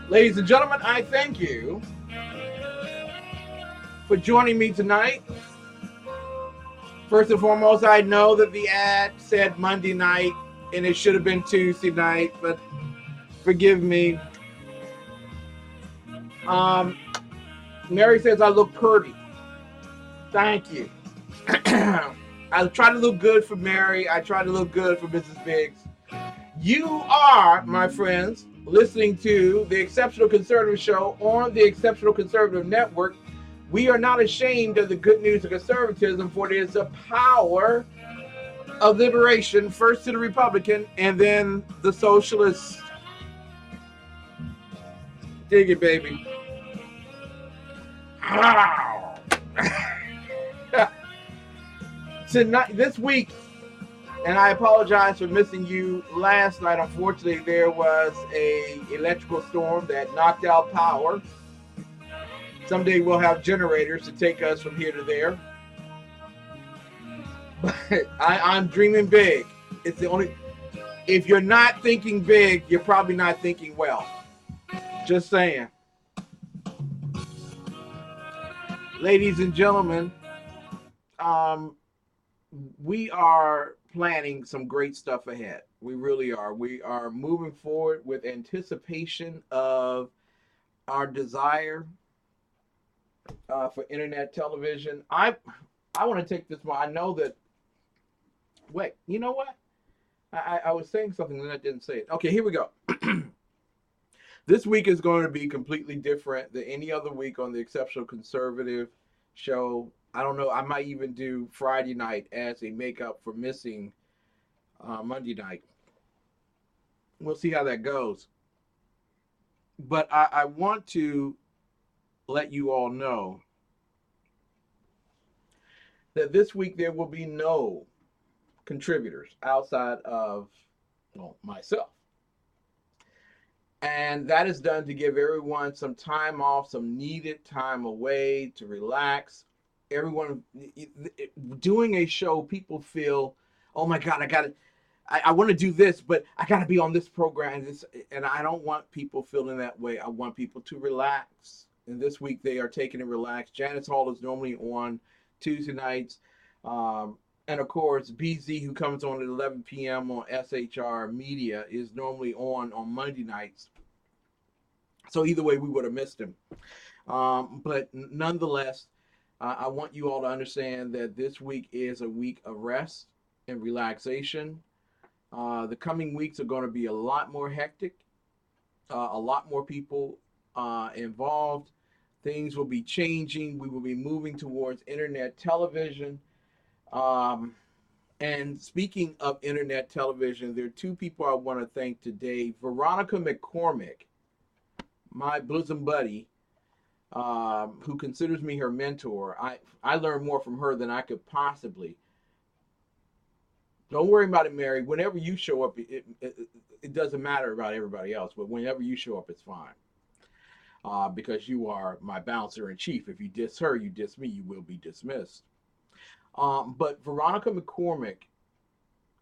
Ladies and gentlemen, I thank you for joining me tonight. First and foremost, I know that the ad said Monday night and it should have been Tuesday night, but forgive me. Mary says I look pretty. Thank you. I try to look good for Mary. I try to look good for Mrs. Biggs. You are, my friends, listening to the Exceptional Conservative Show on the Exceptional Conservative Network. We are not ashamed of the good news of conservatism, for it is the power of liberation, first to the Republican and then the socialists. Dig it, baby. Tonight, this week, and I apologize for missing you last night. Unfortunately, there was a electrical storm that knocked out power. Someday we'll have generators to take us from here to there. But I'm dreaming big. It's the only. If you're not thinking big, you're probably not thinking well. Just saying. Ladies and gentlemen, we are planning some great stuff ahead. We really are. We are moving forward with anticipation of our desire for internet television. I want to take this one. I know that. Wait, you know what? I was saying something and I didn't say it. Okay, here we go. This week is going to be completely different than any other week on the Exceptional Conservative Show. I don't know. I might even do Friday night as a makeup for missing Monday night. We'll see how that goes. But I want to let you all know that this week there will be no contributors outside of myself. And that is done to give everyone some time off, some needed time away to relax. Everyone doing a show, people feel, oh my God, I want to do this, but I got to be on this program. And I don't want people feeling that way. I want people to relax. And this week they are taking it relaxed. Janice Hall is normally on Tuesday nights. And of course, BZ, who comes on at 11 p.m. on SHR Media, is normally on Monday nights. So either way, we would have missed him. But nonetheless, I want you all to understand that this week is a week of rest and relaxation. The coming weeks are going to be a lot more hectic, a lot more people involved. Things will be changing. We will be moving towards internet television. And speaking of internet television, there are two people I want to thank today. Veronica McCormick, my bosom buddy, who considers me her mentor. I learned more from her than I could possibly. Don't worry about it, Mary. Whenever you show up, it doesn't matter about everybody else, but whenever you show up, it's fine. Because you are my bouncer in chief. If you diss her, you diss me, you will be dismissed. But Veronica McCormick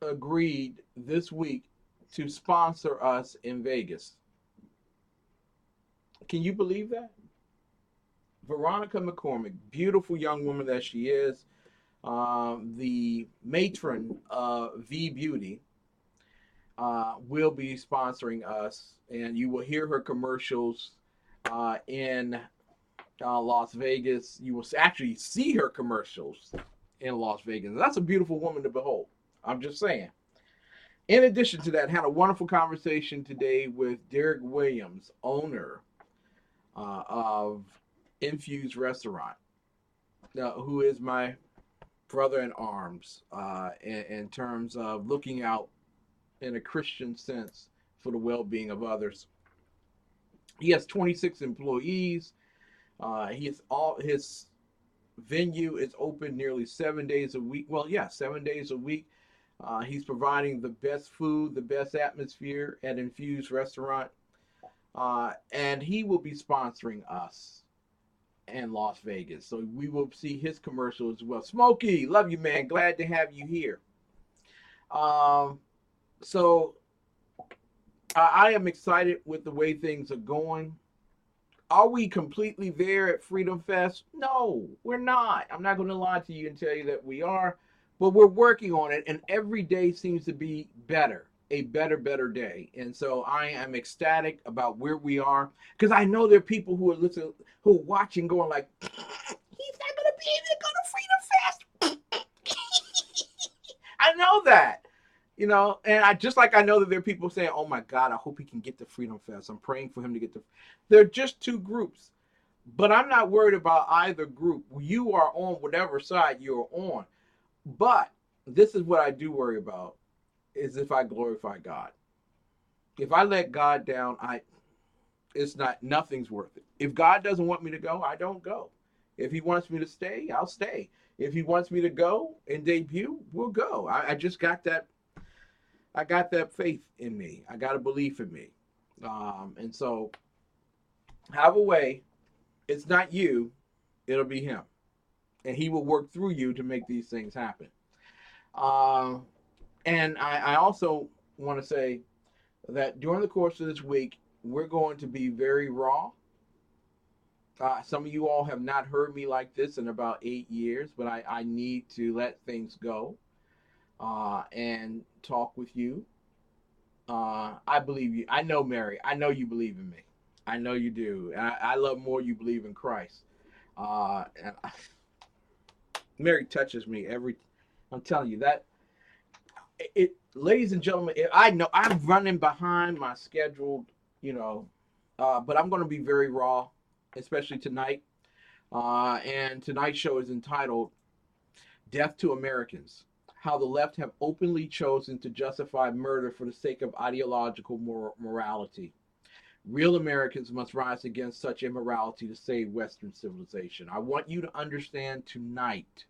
agreed this week to sponsor us in Vegas. Can you believe that? Veronica McCormick, beautiful young woman that she is, the matron of V Beauty, will be sponsoring us, and you will hear her commercials in Las Vegas. You will actually see her commercials in Las Vegas. And that's a beautiful woman to behold. I'm just saying. In addition to that, had a wonderful conversation today with Derek Williams, owner of Infused Restaurant, who is my brother in arms in terms of looking out in a Christian sense for the well-being of others. He has 26 employees. His venue is open nearly 7 days a week. Well, yeah, 7 days a week. He's providing the best food, the best atmosphere at Infused Restaurant. And he will be sponsoring us in Las Vegas. So we will see his commercial as well. Smokey, love you, man. Glad to have you here. So I am excited with the way things are going. Are we completely there at Freedom Fest? No, we're not. I'm not going to lie to you and tell you that we are, but we're working on it, and every day seems to be better, a better day. And so I am ecstatic about where we are, because I know there are people who are listening, who are watching, going like, he's not going to be able to go to Freedom Fest. I know that. And I just like I know that there are people saying, "Oh my God, I hope he can get to Freedom Fest. I'm praying for him to get to." They're just two groups, but I'm not worried about either group. You are on whatever side you're on, but this is what I do worry about: is if I glorify God. If I let God down, nothing's worth it. If God doesn't want me to go, I don't go. If He wants me to stay, I'll stay. If He wants me to go and debut, we'll go. I just got that. I got that faith in me. I got a belief in me. And so, have a way. It's not you, it'll be him. And he will work through you to make these things happen. And I also want to say that during the course of this week, we're going to be very raw. Some of you all have not heard me like this in about 8 years, but I need to let things go and talk with you. I believe you. I know, Mary. I know you believe in me. I know you do. I love more you believe in Christ. Mary touches me every. I'm telling you that. Ladies and gentlemen, I know I'm running behind my scheduled, but I'm going to be very raw, especially tonight. And tonight's show is entitled "Death to Americans: How the Left Have Openly Chosen to Justify Murder for the Sake of Ideological Morality. Real Americans must rise against such immorality to save Western civilization." I want you to understand tonight,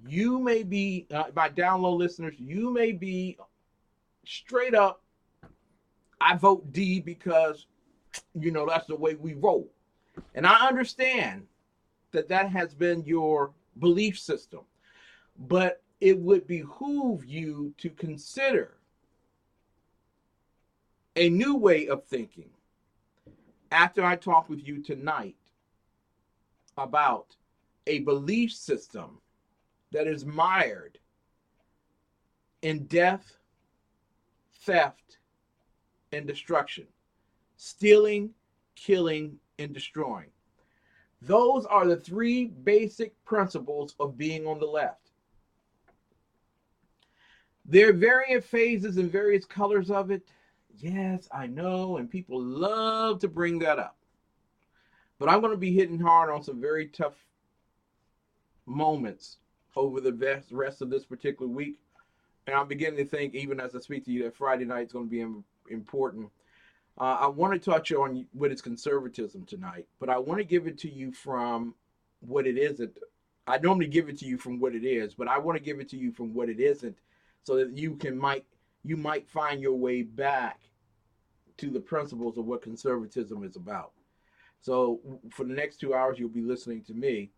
you may be, my down low listeners, you may be straight up, I vote D because, that's the way we roll. And I understand that has been your belief system. But it would behoove you to consider a new way of thinking after I talk with you tonight about a belief system that is mired in death, theft, and destruction. Stealing, killing, and destroying. Those are the three basic principles of being on the left. There are various phases and various colors of it. Yes, I know, and people love to bring that up. But I'm going to be hitting hard on some very tough moments over the rest of this particular week. And I'm beginning to think, even as I speak to you, that Friday night is going to be important. I want to touch on what is conservatism tonight, but I want to give it to you from what it isn't. I normally give it to you from what it is, but I want to give it to you from what it isn't, so that you might find your way back to the principles of what conservatism is about. So for the next 2 hours, you'll be listening to me.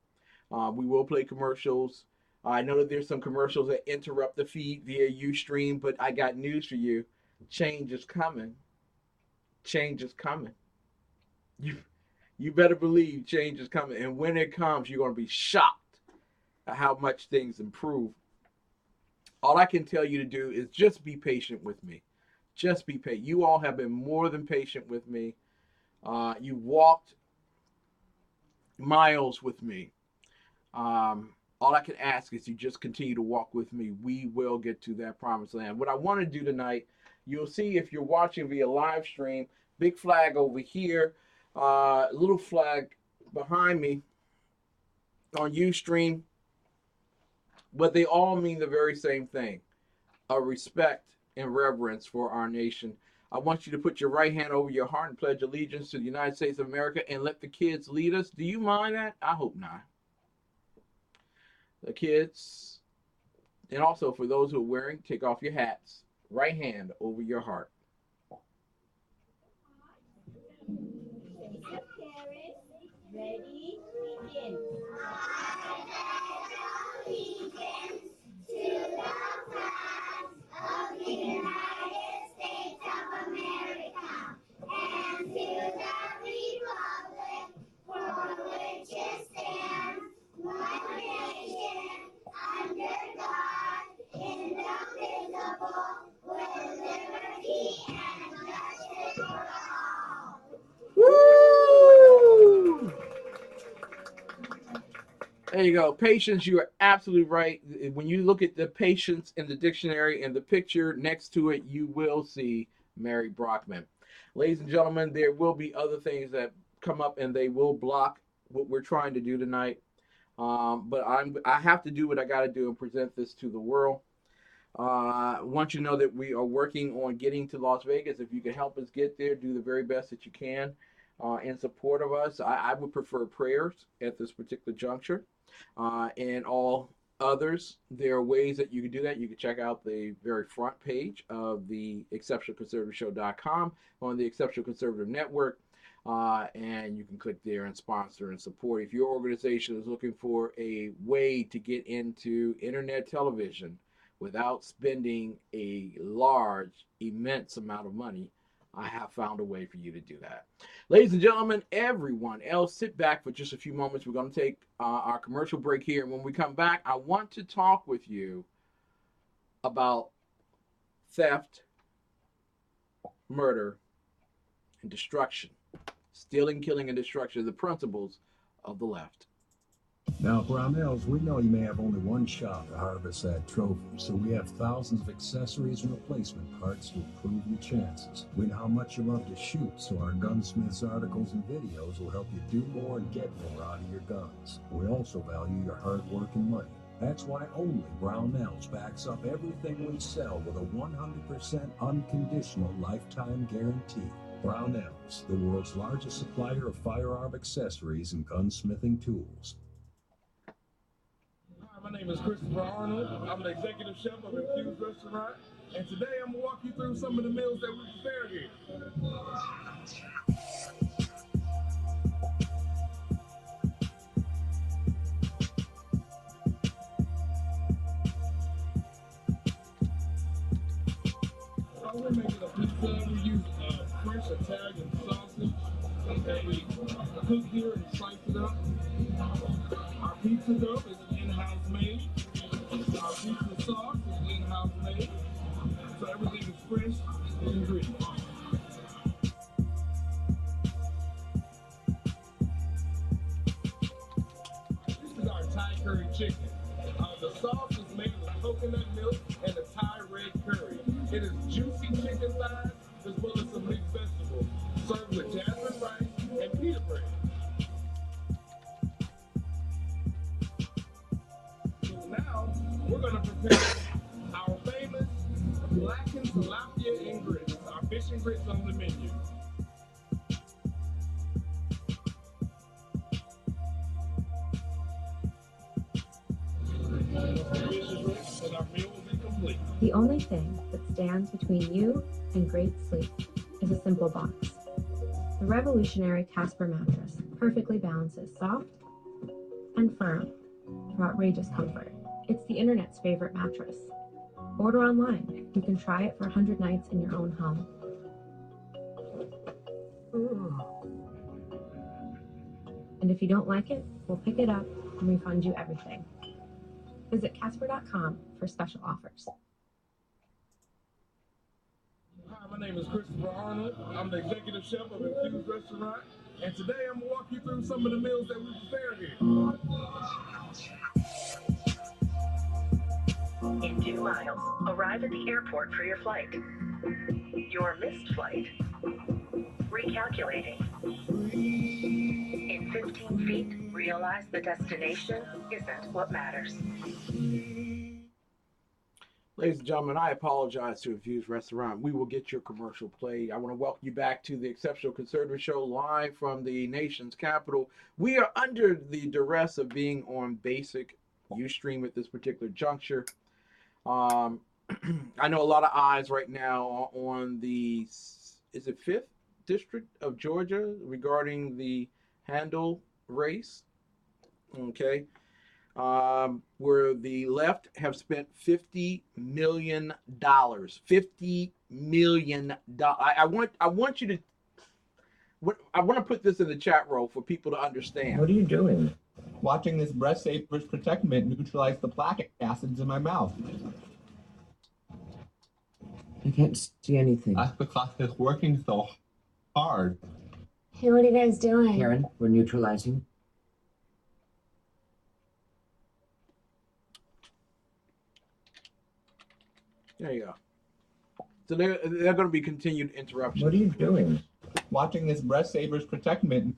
We will play commercials. I know that there's some commercials that interrupt the feed via Ustream, but I got news for you. Change is coming. Change is coming. You better believe change is coming. And when it comes, you're going to be shocked at how much things improve. All I can tell you to do is just be patient with me. Just be patient. You all have been more than patient with me. You walked miles with me. All I can ask is you just continue to walk with me. We will get to that promised land. What I want to do tonight, you'll see if you're watching via live stream, big flag over here, little flag behind me on Ustream, but they all mean the very same thing: a respect and reverence for our nation. I want you to put your right hand over your heart and pledge allegiance to the United States of America and let the kids lead us. Do you mind that? I hope not. The kids, and also for those who are wearing, take off your hats. Right hand over your heart. Ready, begin. I pledge allegiance to the flag of the United States of America and to the republic for which it stands, one nation, under God, indivisible, with liberty and justice for all. Woo! There you go. Patience, you are absolutely right. When you look at the patience in the dictionary and the picture next to it, you will see Mary Brockman. Ladies and gentlemen, there will be other things that come up and they will block what we're trying to do tonight. But I have to do what I got to do and present this to the world. I want you to know that we are working on getting to Las Vegas. If you can help us get there, do the very best that you can in support of us. I would prefer prayers at this particular juncture. And all others, there are ways that you can do that. You can check out the very front page of the exceptionalconservativeshow.com on the Exceptional Conservative Network. And you can click there and sponsor and support. If your organization is looking for a way to get into internet television without spending a large, immense amount of money, I have found a way for you to do that. Ladies and gentlemen, everyone else, sit back for just a few moments. We're going to take our commercial break here. And when we come back, I want to talk with you about theft, murder, and destruction. Stealing, killing, and destruction, the principles of the left. Now, Brownells, we know you may have only one shot to harvest that trophy, so we have thousands of accessories and replacement parts to improve your chances. We know how much you love to shoot, so our gunsmiths articles and videos will help you do more and get more out of your guns. We also value your hard work and money. That's why only Brownells backs up everything we sell with a 100% unconditional lifetime guarantee. Brownells, the world's largest supplier of firearm accessories and gunsmithing tools. My name is Christopher Arnold. I'm the executive chef of Infused Restaurant, and today I'm going to walk you through some of the meals that we prepare here. We're making a pizza. We use fresh Italian sausage that we cook here and slice it up. Our pizza dough is in-house made. Our pizza sauce is in-house made. So everything is fresh and ingredients. This is our Thai curry chicken. The sauce is made with coconut milk and a Thai red curry. It is juicy chicken thighs as well as some mixed vegetables, served with jasmine rice and pita bread. So now we're going to prepare our famous blackened tilapia and grits, our fish and grits on the menu. The only thing that stands between you and great sleep is a simple box. The revolutionary Casper mattress perfectly balances soft and firm for outrageous comfort. It's the internet's favorite mattress. Order online. You can try it for 100 nights in your own home. And if you don't like it, we'll pick it up and refund you everything. Visit Casper.com for special offers. Hi, my name is Christopher Arnold. I'm the executive chef of Infused Restaurant, and today I'm going to walk you through some of the meals that we prepare here. In 2 miles, arrive at the airport for your flight. Your missed flight. Recalculating. In 15 feet, realize the destination isn't what matters. Ladies and gentlemen, I apologize to Infused Restaurant. We will get your commercial played. I want to welcome you back to the Exceptional Conservative Show live from the nation's capital. We are under the duress of being on basic Ustream at this particular juncture. I know a lot of eyes right now are on the, is it 5th District of Georgia regarding the Handle race, okay, where the left have spent $50 million. $50 million. I want you to, I want to put this in the chat row for people to understand. What are you doing? Watching this breast safe bridge protectant neutralize the plaque acids in my mouth. I can't see anything. That's because it's working so hard. Hey, what are you guys doing? Karen, we're neutralizing. There you go. So they're going to be continued interruptions. What are you doing? Watching this breast savers protectant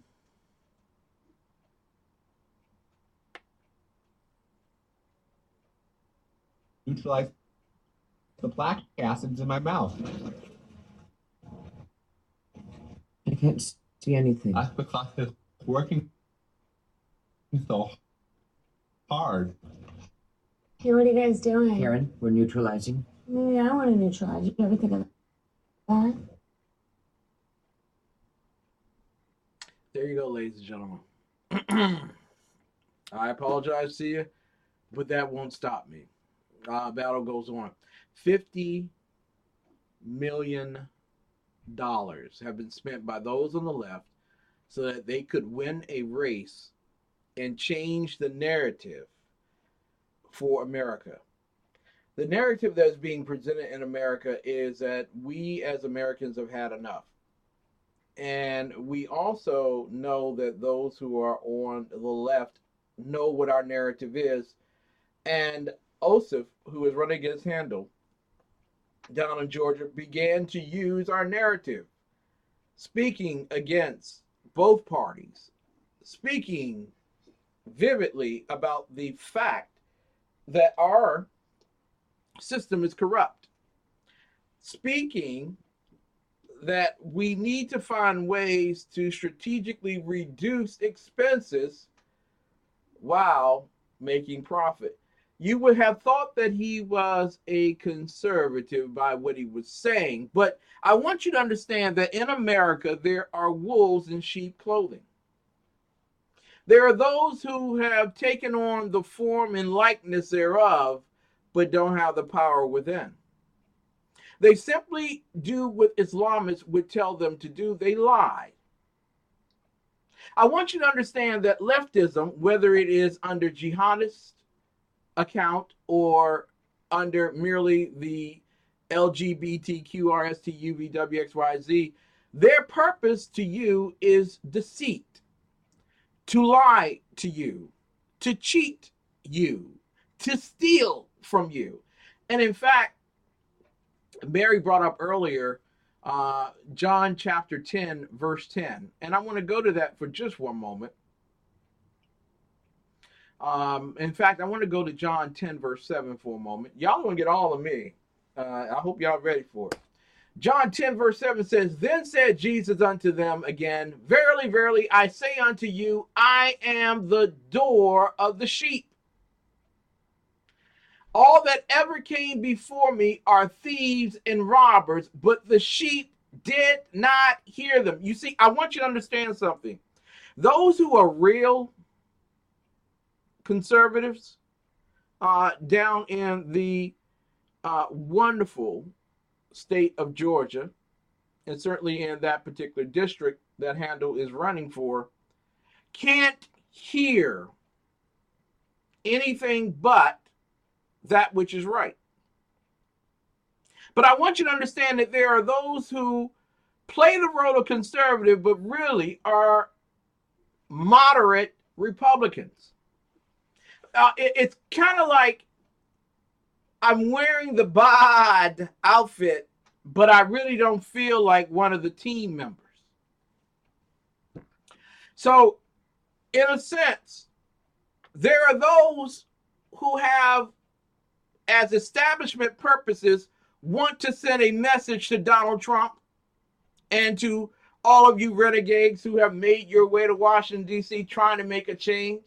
neutralize the plaque acids in my mouth. I can't see anything. That's because it's working so hard. Hey, what are you guys doing? Karen, we're neutralizing. Maybe I want to neutralize. You ever think of that? There you go, ladies and gentlemen. I apologize to you, but that won't stop me. Battle goes on. $50 million have been spent by those on the left so that they could win a race and change the narrative for America. The narrative that's being presented in America is that we as Americans have had enough. And we also know that those who are on the left know what our narrative is. And Osif, who is running against Handel down in Georgia, began to use our narrative, speaking against both parties, speaking vividly about the fact that our system is corrupt, speaking that we need to find ways to strategically reduce expenses while making profit. You would have thought that he was a conservative by what he was saying, but I want you to understand that in America, there are wolves in sheep clothing. There are those who have taken on the form and likeness thereof, but don't have the power within. They simply do what Islamists would tell them to do. They lie. I want you to understand that leftism, whether it is under jihadist account or under merely the LGBTQRSTUVWXYZ, their purpose to you is deceit, to lie to you, to cheat you, to steal from you. And in fact, Mary brought up earlier John chapter 10, verse 10. And I want to go to that for just one moment. In fact, I want to go to John 10, verse 7 for a moment. Y'all want to get all of me. I hope y'all ready for it. John 10, verse 7 says, Then said Jesus unto them again, Verily, verily, I say unto you, I am the door of the sheep. All that ever came before me are thieves and robbers, but the sheep did not hear them. You see, I want you to understand something. Those who are real conservatives down in the wonderful state of Georgia, and certainly in that particular district that Handel is running for, can't hear anything but that which is right. But I want you to understand that there are those who play the role of conservative, but really are moderate Republicans. It's kind of like I'm wearing the bod outfit, but I really don't feel like one of the team members. So, in a sense, there are those who have, as establishment purposes, want to send a message to Donald Trump and to all of you renegades who have made your way to Washington, D.C. trying to make a change.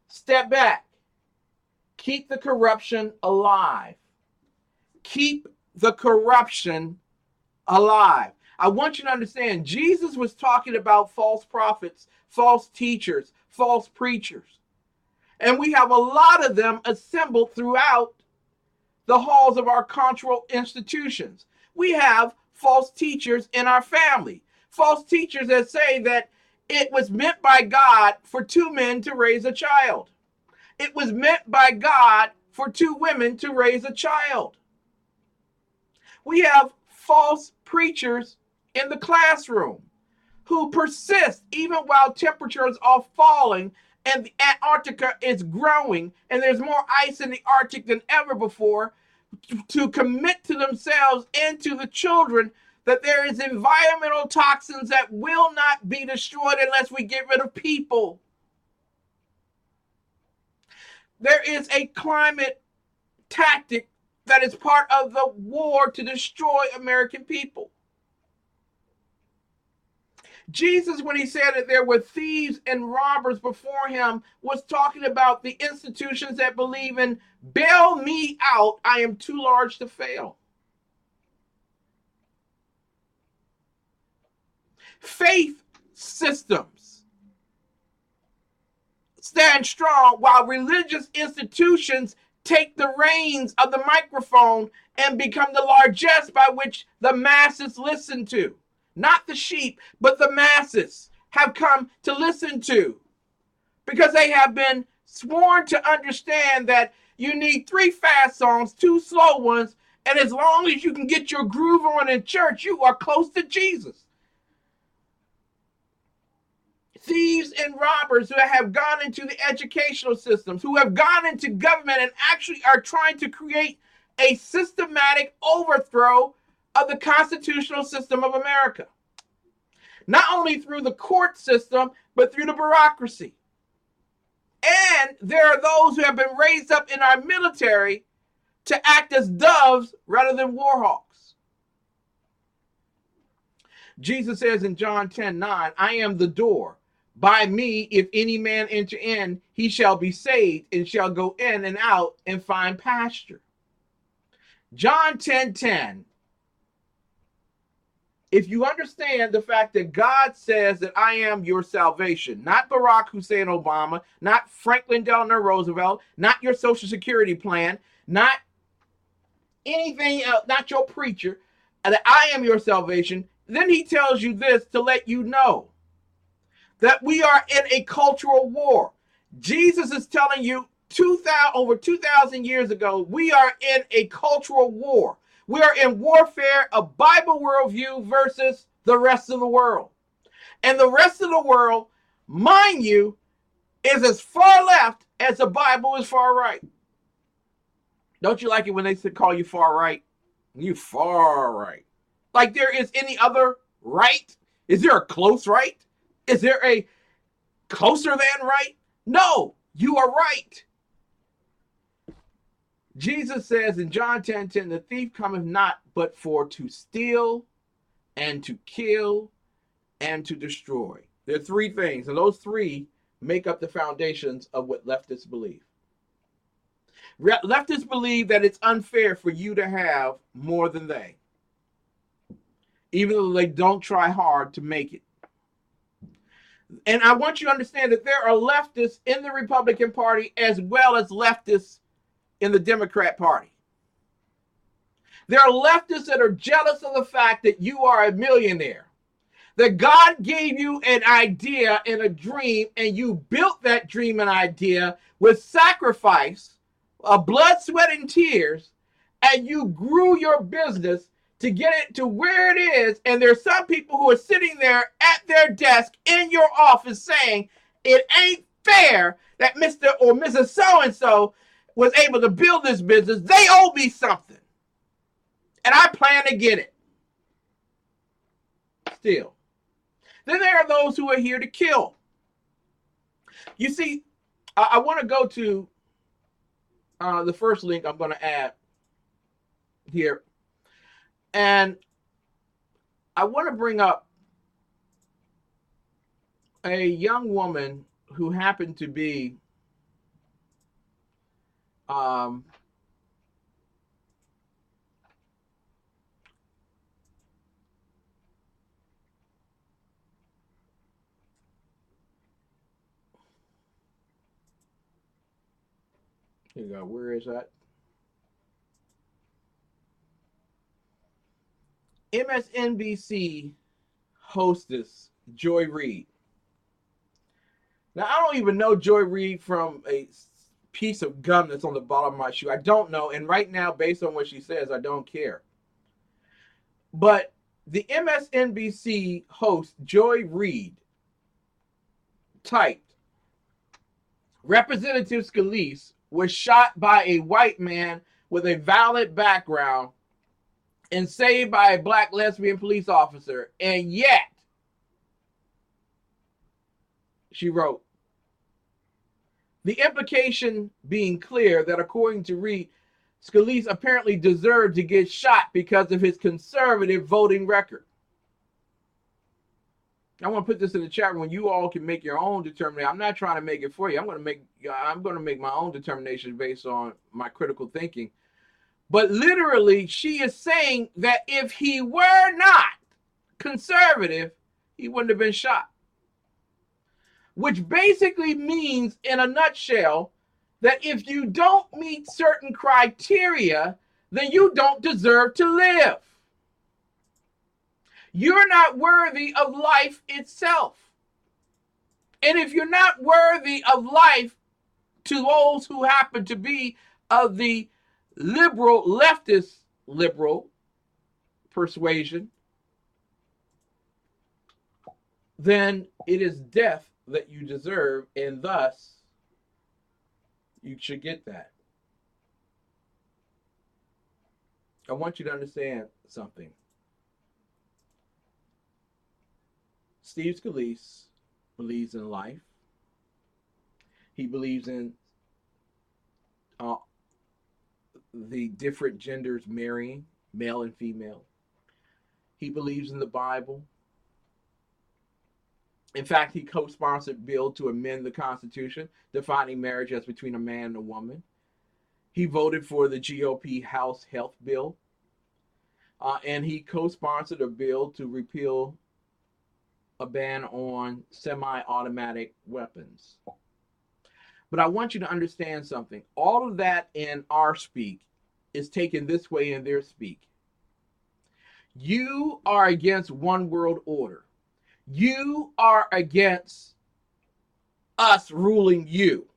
Step back. Keep the corruption alive. Keep the corruption alive. I want you to understand, Jesus was talking about false prophets, false teachers, false preachers. And we have a lot of them assembled throughout the halls of our cultural institutions. We have false teachers in our family. False teachers that say that it was meant by God for two men to raise a child. It was meant by God for two women to raise a child. We have false preachers in the classroom who persist even while temperatures are falling and the Antarctica is growing and there's more ice in the Arctic than ever before, to commit to themselves and to the children that there is environmental toxins that will not be destroyed unless we get rid of people. There is a climate tactic that is part of the war to destroy American people. Jesus, when he said that there were thieves and robbers before him, was talking about the institutions that believe in bail me out, I am too large to fail. Faith systems stand strong while religious institutions take the reins of the microphone and become the largesse by which the masses listen to. Not the sheep, but the masses have come to listen to, because they have been sworn to understand that you need 3 fast songs, 2 slow ones, and as long as you can get your groove on in church, you are close to Jesus. Thieves and robbers who have gone into the educational systems, who have gone into government and actually are trying to create a systematic overthrow of the constitutional system of America. Not only through the court system, but through the bureaucracy. And there are those who have been raised up in our military to act as doves rather than war hawks. Jesus says in John 10:9, I am the door. By me, if any man enter in, he shall be saved and shall go in and out and find pasture. John 10:10. If you understand the fact that God says that I am your salvation, not Barack Hussein Obama, not Franklin Delano Roosevelt, not your Social Security plan, not anything else, not your preacher, that I am your salvation, then he tells you this to let you know that we are in a cultural war. Jesus is telling you over 2,000 years ago, we are in a cultural war. We are in warfare, a Bible worldview versus the rest of the world. And the rest of the world, mind you, is as far left as the Bible is far right. Don't you like it when they call you far right? You far right. Like there is any other right? Is there a close right? Is there a closer than right? No, you are right. Jesus says in John 10:10, the thief cometh not but for to steal and to kill and to destroy. There are 3 things, and those 3 make up the foundations of what leftists believe. Leftists believe that it's unfair for you to have more than they, even though they don't try hard to make it. And I want you to understand that there are leftists in the Republican Party as well as leftists in the Democrat Party. There are leftists that are jealous of the fact that you are a millionaire, that God gave you an idea and a dream, and you built that dream and idea with sacrifice blood, sweat, and tears, and you grew your business to get it to where it is, and there's some people who are sitting there at their desk in your office saying, it ain't fair that Mr. or Mrs. So-and-so was able to build this business. They owe me something. And I plan to get it. Still. Then there are those who are here to kill. You see, I want to go to the first link I'm going to add here. And I want to bring up a young woman who happened to be here you go. Where is that? MSNBC hostess Joy Reid. Now, I don't even know Joy Reid from a piece of gum that's on the bottom of my shoe. I don't know. And right now, based on what she says, I don't care. But the MSNBC host Joy Reid typed, Representative Scalise was shot by a white man with a valid background and saved by a black lesbian police officer. And yet, she wrote, the implication being clear that according to Reid, Scalise apparently deserved to get shot because of his conservative voting record. I want to put this in the chat room. You all can make your own determination. I'm not trying to make it for you. I'm going to make my own determination based on my critical thinking. But literally, she is saying that if he were not conservative, he wouldn't have been shot. Which basically means, in a nutshell, that if you don't meet certain criteria, then you don't deserve to live. You're not worthy of life itself. And if you're not worthy of life to those who happen to be of the liberal, leftist liberal persuasion, then it is death that you deserve, and thus you should get that. I want you to understand something. Steve Scalise believes in life. He believes in the different genders marrying, male and female. He believes in the Bible. In fact, he co-sponsored a bill to amend the Constitution, defining marriage as between a man and a woman. He voted for the GOP House Health Bill. And he co-sponsored a bill to repeal a ban on semi-automatic weapons. But I want you to understand something. All of that in our speak is taken this way in their speak. You are against one world order. You are against us ruling you.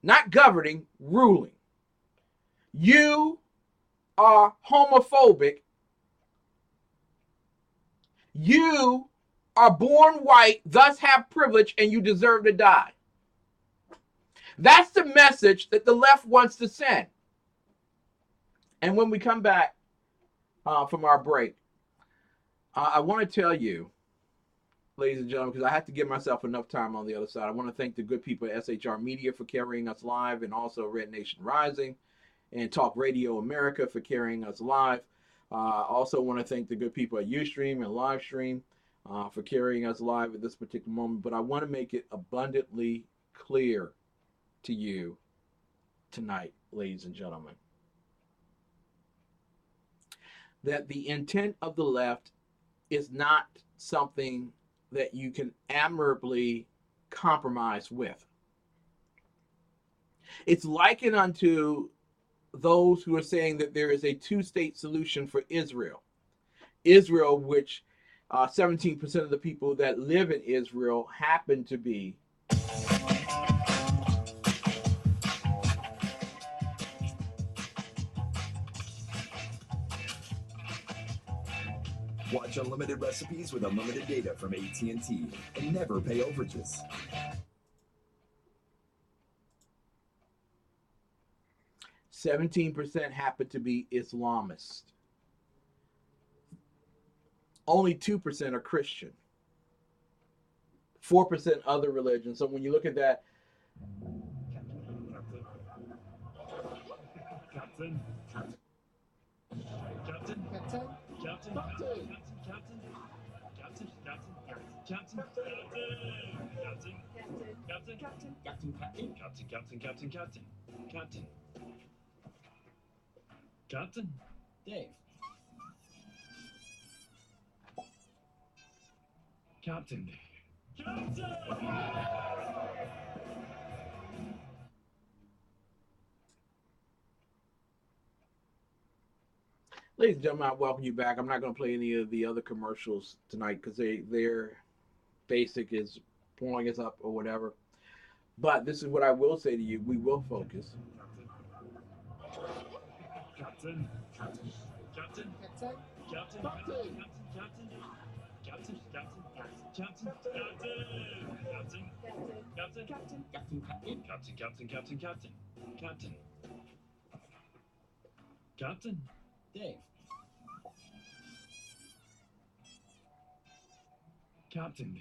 Not governing, ruling. You are homophobic. You are born white, thus have privilege, and you deserve to die. That's the message that the left wants to send. And when we come back from our break, I want to tell you, ladies and gentlemen, because I have to give myself enough time on the other side. I want to thank the good people at SHR Media for carrying us live, and also Red Nation Rising and Talk Radio America for carrying us live. I also want to thank the good people at Ustream and Livestream for carrying us live at this particular moment. But I want to make it abundantly clear to you tonight, ladies and gentlemen, that the intent of the left is not something that you can admirably compromise with. It's likened unto those who are saying that there is a two-state solution for Israel. Israel, which 17% of the people that live in Israel happen to be Watch unlimited recipes with unlimited data from AT&T and never pay overages. 17% happen to be Islamist. Only 2% are Christian. 4% other religions. So when you look at that, Captain. Captain. Dave. Captain. ladies and gentlemen, I welcome you back. I'm not going to play any of the other commercials tonight because their basic is blowing us up or whatever. But this is what I will say to you. We will focus. Captain. Captain. Captain. Captain. Captain. Captain. Captain. Captain. Captain. Captain. Captain. Captain. Captain. Dave. Captain.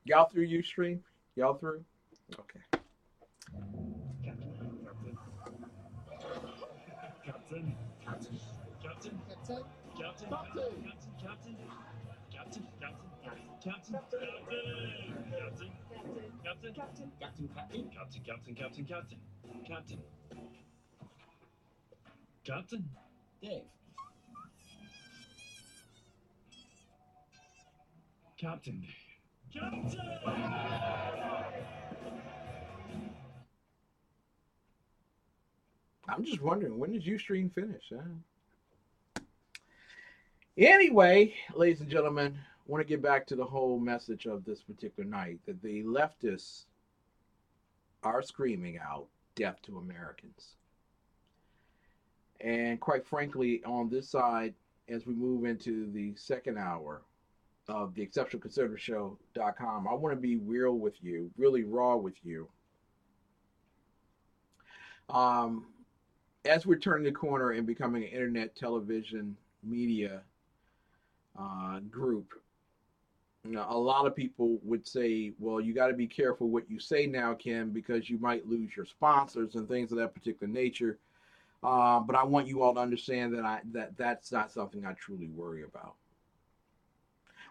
Y'all through Ustream? Y'all through? Okay. Captain. Captain. Captain. Captain. Captain. Captain. Captain. Captain. Captain. Captain. Captain. Captain. Captain. Dave. Captain. I'm just wondering, when does Ustream finish? Anyway, ladies and gentlemen, I want to get back to the whole message of this particular night, that the leftists are screaming out death to Americans. And quite frankly, on this side, as we move into the second hour of the exceptionalconservatorshow.com, I want to be real with you, really raw with you. As we're turning the corner and becoming an internet television media group, you know, a lot of people would say, well, you got to be careful what you say now, Ken, because you might lose your sponsors and things of that particular nature. But I want you all to understand that that's not something I truly worry about.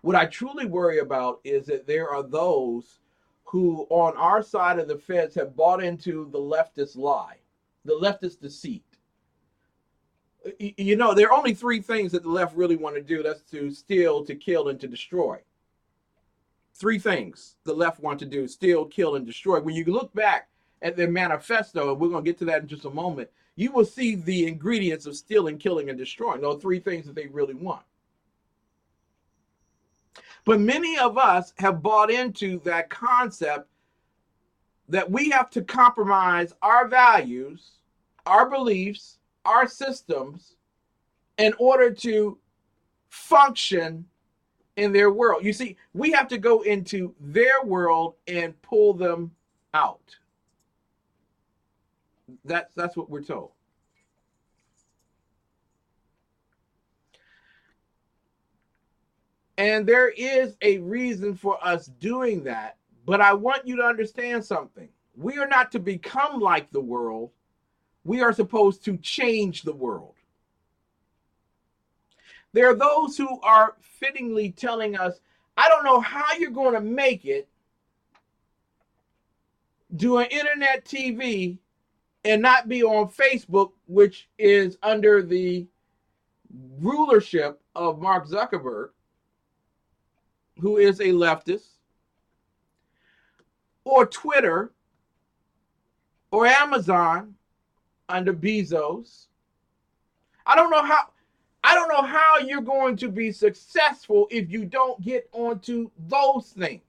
What I truly worry about is that there are those who on our side of the fence have bought into the leftist lie, the leftist deceit. You know, there are only three things that the left really want to do. That's to steal, to kill, and to destroy. Three things the left want to do: steal, kill, and destroy. When you look back at their manifesto, and we're going to get to that in just a moment, you will see the ingredients of stealing, killing, and destroying. Those three things that they really want. But many of us have bought into that concept that we have to compromise our values, our beliefs, our systems in order to function in their world. You see, we have to go into their world and pull them out. That's what we're told. And there is a reason for us doing that, but I want you to understand something. We are not to become like the world. We are supposed to change the world. There are those who are fittingly telling us, I don't know how you're going to make it doing internet TV and not be on Facebook, which is under the rulership of Mark Zuckerberg, who is a leftist, or Twitter, or Amazon under Bezos. I don't know how you're going to be successful if you don't get onto those things.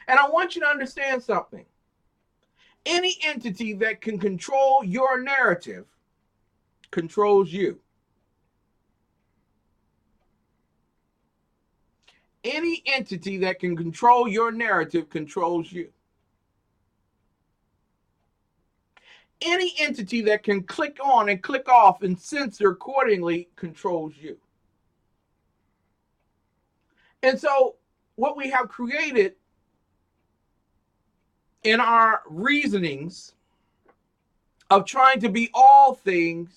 And I want you to understand something. Any entity that can control your narrative controls you. Any entity that can control your narrative controls you. Any entity that can click on and click off and censor accordingly controls you. And so what we have created in our reasonings of trying to be all things,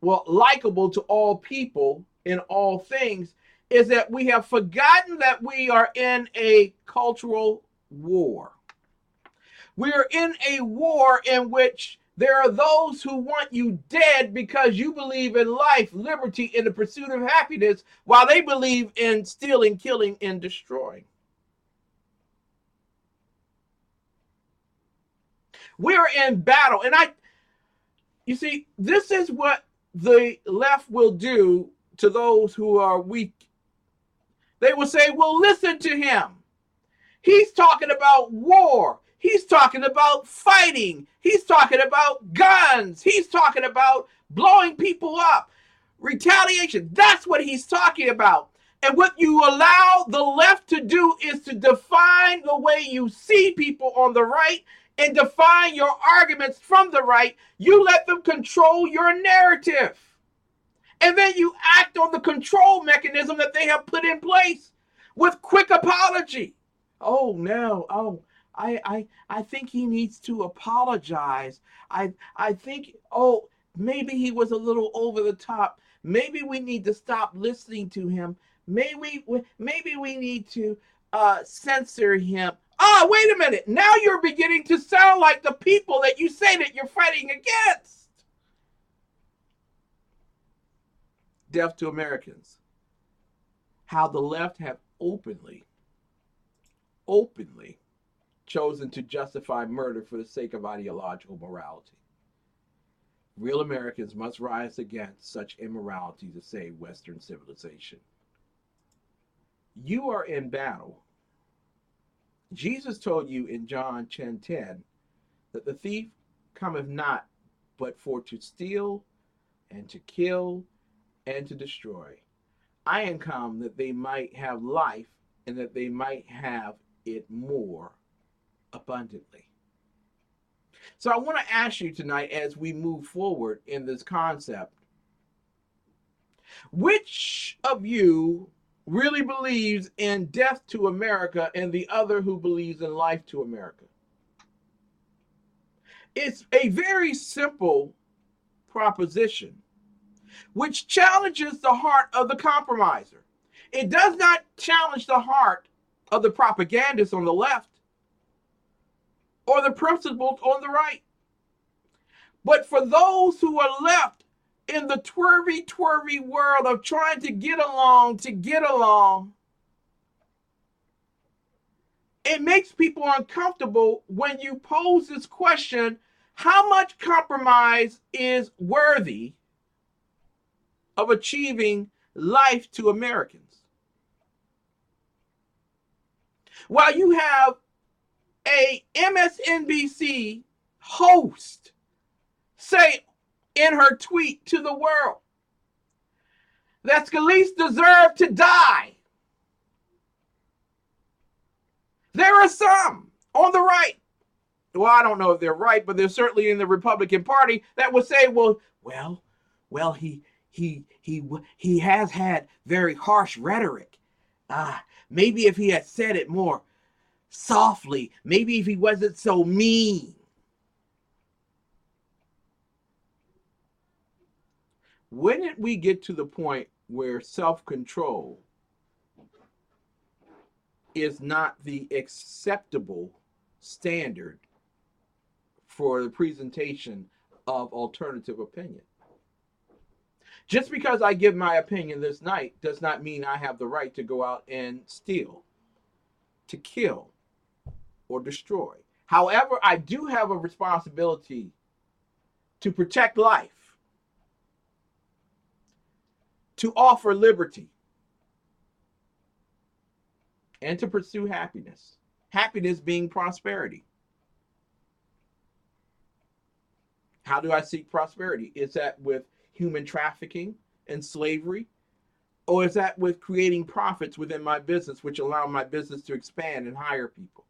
well, likable to all people in all things, is that we have forgotten that we are in a cultural war. We are in a war in which there are those who want you dead because you believe in life, liberty, and the pursuit of happiness, while they believe in stealing, killing, and destroying. We are in battle. And you see, this is what the left will do to those who are weak. They will say, well, listen to him. He's talking about war. He's talking about fighting. He's talking about guns. He's talking about blowing people up. Retaliation. That's what he's talking about. And what you allow the left to do is to define the way you see people on the right and define your arguments from the right. You let them control your narrative. And then you act on the control mechanism that they have put in place with quick apology. Oh, no. Oh, I think he needs to apologize. I think, oh, maybe he was a little over the top. Maybe we need to stop listening to him. Maybe we need to censor him. Ah, wait a minute. Now you're beginning to sound like the people that you say that you're fighting against. Death to Americans. How the left have openly chosen to justify murder for the sake of ideological morality. Real Americans must rise against such immorality to save Western civilization. You are in battle. Jesus told you in John 10:10 that the thief cometh not but for to steal and to kill and to destroy. I am come that they might have life and that they might have it more abundantly. So I want to ask you tonight, as we move forward in this concept, which of you really believes in death to America and the other who believes in life to America? It's a very simple proposition which challenges the heart of the compromiser. It does not challenge the heart of the propagandist on the left or the principled on the right. But for those who are left in the twirly world of trying to get along, it makes people uncomfortable when you pose this question: how much compromise is worthy of achieving life to Americans? While you have a MSNBC host say in her tweet to the world that Scalise deserved to die, there are some on the right, well, I don't know if they're right, but they're certainly in the Republican Party, that would say, well, he has had very harsh rhetoric. Maybe if he had said it more softly, maybe if he wasn't so mean. When did we get to the point where self-control is not the acceptable standard for the presentation of alternative opinion? Just because I give my opinion this night does not mean I have the right to go out and steal, to kill, or destroy. However, I do have a responsibility to protect life, to offer liberty, and to pursue happiness. Happiness being prosperity. How do I seek prosperity? Is that with human trafficking and slavery? Or is that with creating profits within my business, which allow my business to expand and hire people?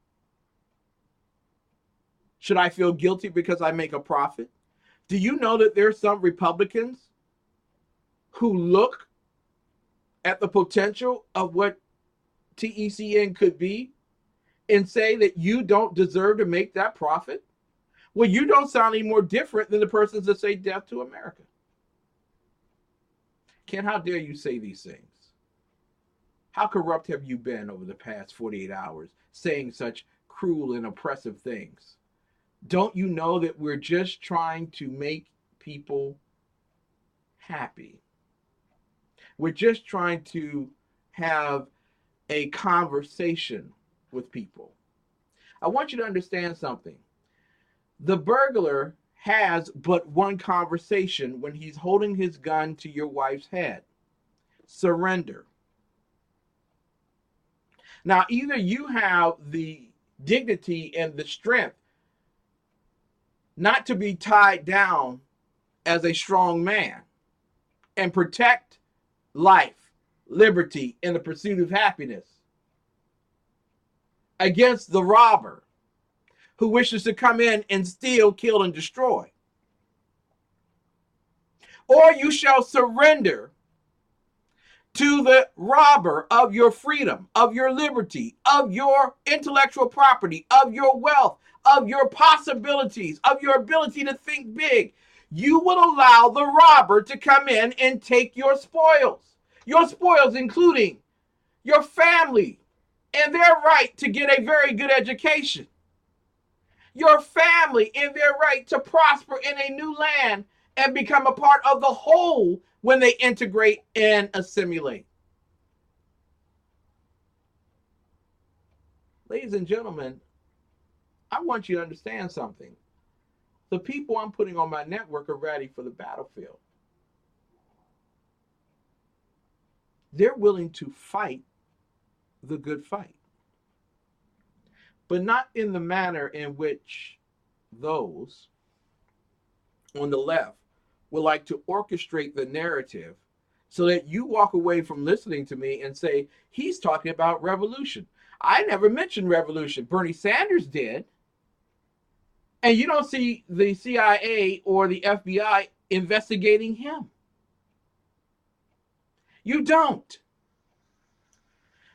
Should I feel guilty because I make a profit? Do you know that there's some Republicans who look at the potential of what TECN could be and say that you don't deserve to make that profit? Well, you don't sound any more different than the persons that say death to America. Ken, how dare you say these things? How corrupt have you been over the past 48 hours saying such cruel and oppressive things? Don't you know that we're just trying to make people happy? We're just trying to have a conversation with people. I want you to understand something. The burglar has but one conversation when he's holding his gun to your wife's head. Surrender. Now, either you have the dignity and the strength not to be tied down as a strong man and protect life, liberty, and the pursuit of happiness against the robber who wishes to come in and steal, kill, and destroy. Or you shall surrender to the robber of your freedom, of your liberty, of your intellectual property, of your wealth, of your possibilities, of your ability to think big. You will allow the robber to come in and take your spoils including your family and their right to get a very good education, your family and their right to prosper in a new land and become a part of the whole when they integrate and assimilate. Ladies and gentlemen, I want you to understand something. The people I'm putting on my network are ready for the battlefield. They're willing to fight the good fight, but not in the manner in which those on the left would like to orchestrate the narrative so that you walk away from listening to me and say, he's talking about revolution. I never mentioned revolution. Bernie Sanders did. And you don't see the CIA or the FBI investigating him. You don't.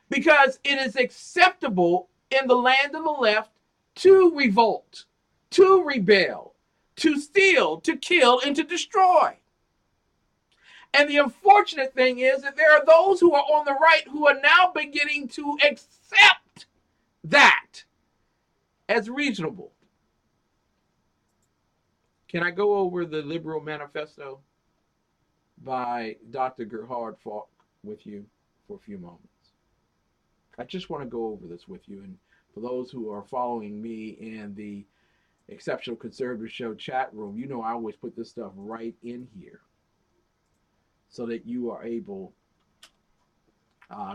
Because it is acceptable in the land of the left to revolt, to rebel, to steal, to kill, and to destroy. And the unfortunate thing is that there are those who are on the right who are now beginning to accept that as reasonable. Can I go over the Liberal Manifesto by Dr. Gerhard Falk with you for a few moments? I just want to go over this with you. And for those who are following me in the Exceptional Conservative Show chat room, you know I always put this stuff right in here so that you are able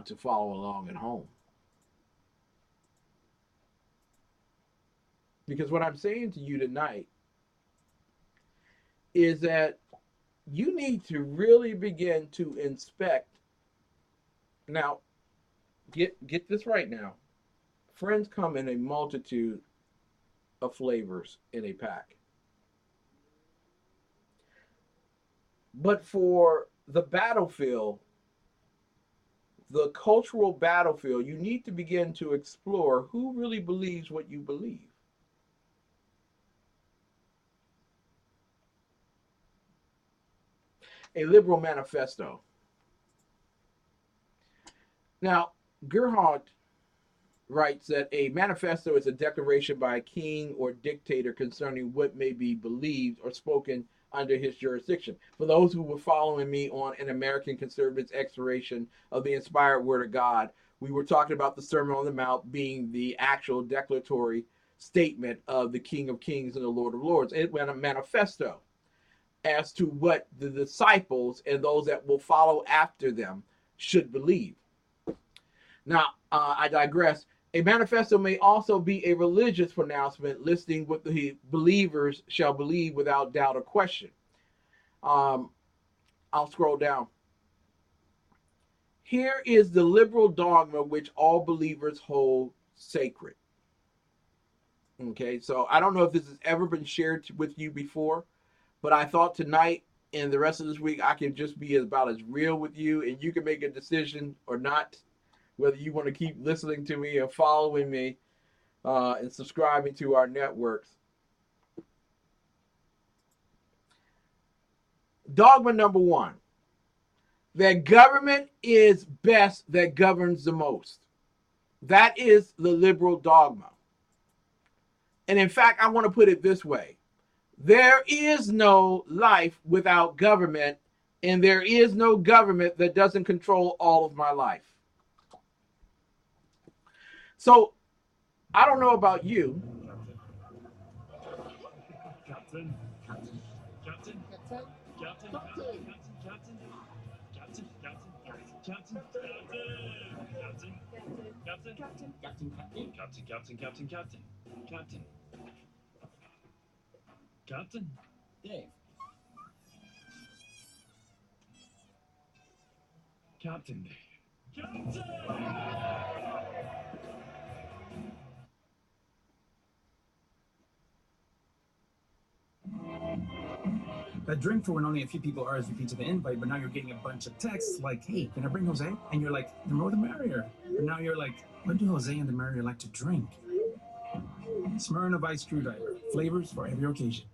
to follow along at home. Because what I'm saying to you tonight is that you need to really begin to inspect. Now, get this right now. Friends come in a multitude of flavors in a pack. But for the battlefield, the cultural battlefield, you need to begin to explore who really believes what you believe. A liberal manifesto. Now, Gerhard writes that a manifesto is a declaration by a king or dictator concerning what may be believed or spoken under his jurisdiction. For those who were following me on an American Conservative's exploration of the inspired Word of God, we were talking about the Sermon on the Mount being the actual declaratory statement of the King of Kings and the Lord of Lords. It went a manifesto as to what the disciples and those that will follow after them should believe. Now, I digress. A manifesto may also be a religious pronouncement listing what the believers shall believe without doubt or question. I'll scroll down. Here is the liberal dogma which all believers hold sacred. Okay, so I don't know if this has ever been shared with you before, but I thought tonight and the rest of this week I can just be about as real with you, and you can make a decision or not, whether you want to keep listening to me or following me and subscribing to our networks. Dogma number one, that government is best that governs the most. That is the liberal dogma. And in fact, I want to put it this way. There is no life without government, and there is no government that doesn't control all of my life. So, I don't know about you. Captain. Dave. Captain Dave. A drink for when only a few people RSVP to the invite, but now you're getting a bunch of texts like, hey, can I bring Jose? And you're like, the more the merrier. But now you're like, what do Jose and the merrier like to drink? Smirnoff Ice Screwdriver. Flavors for every occasion.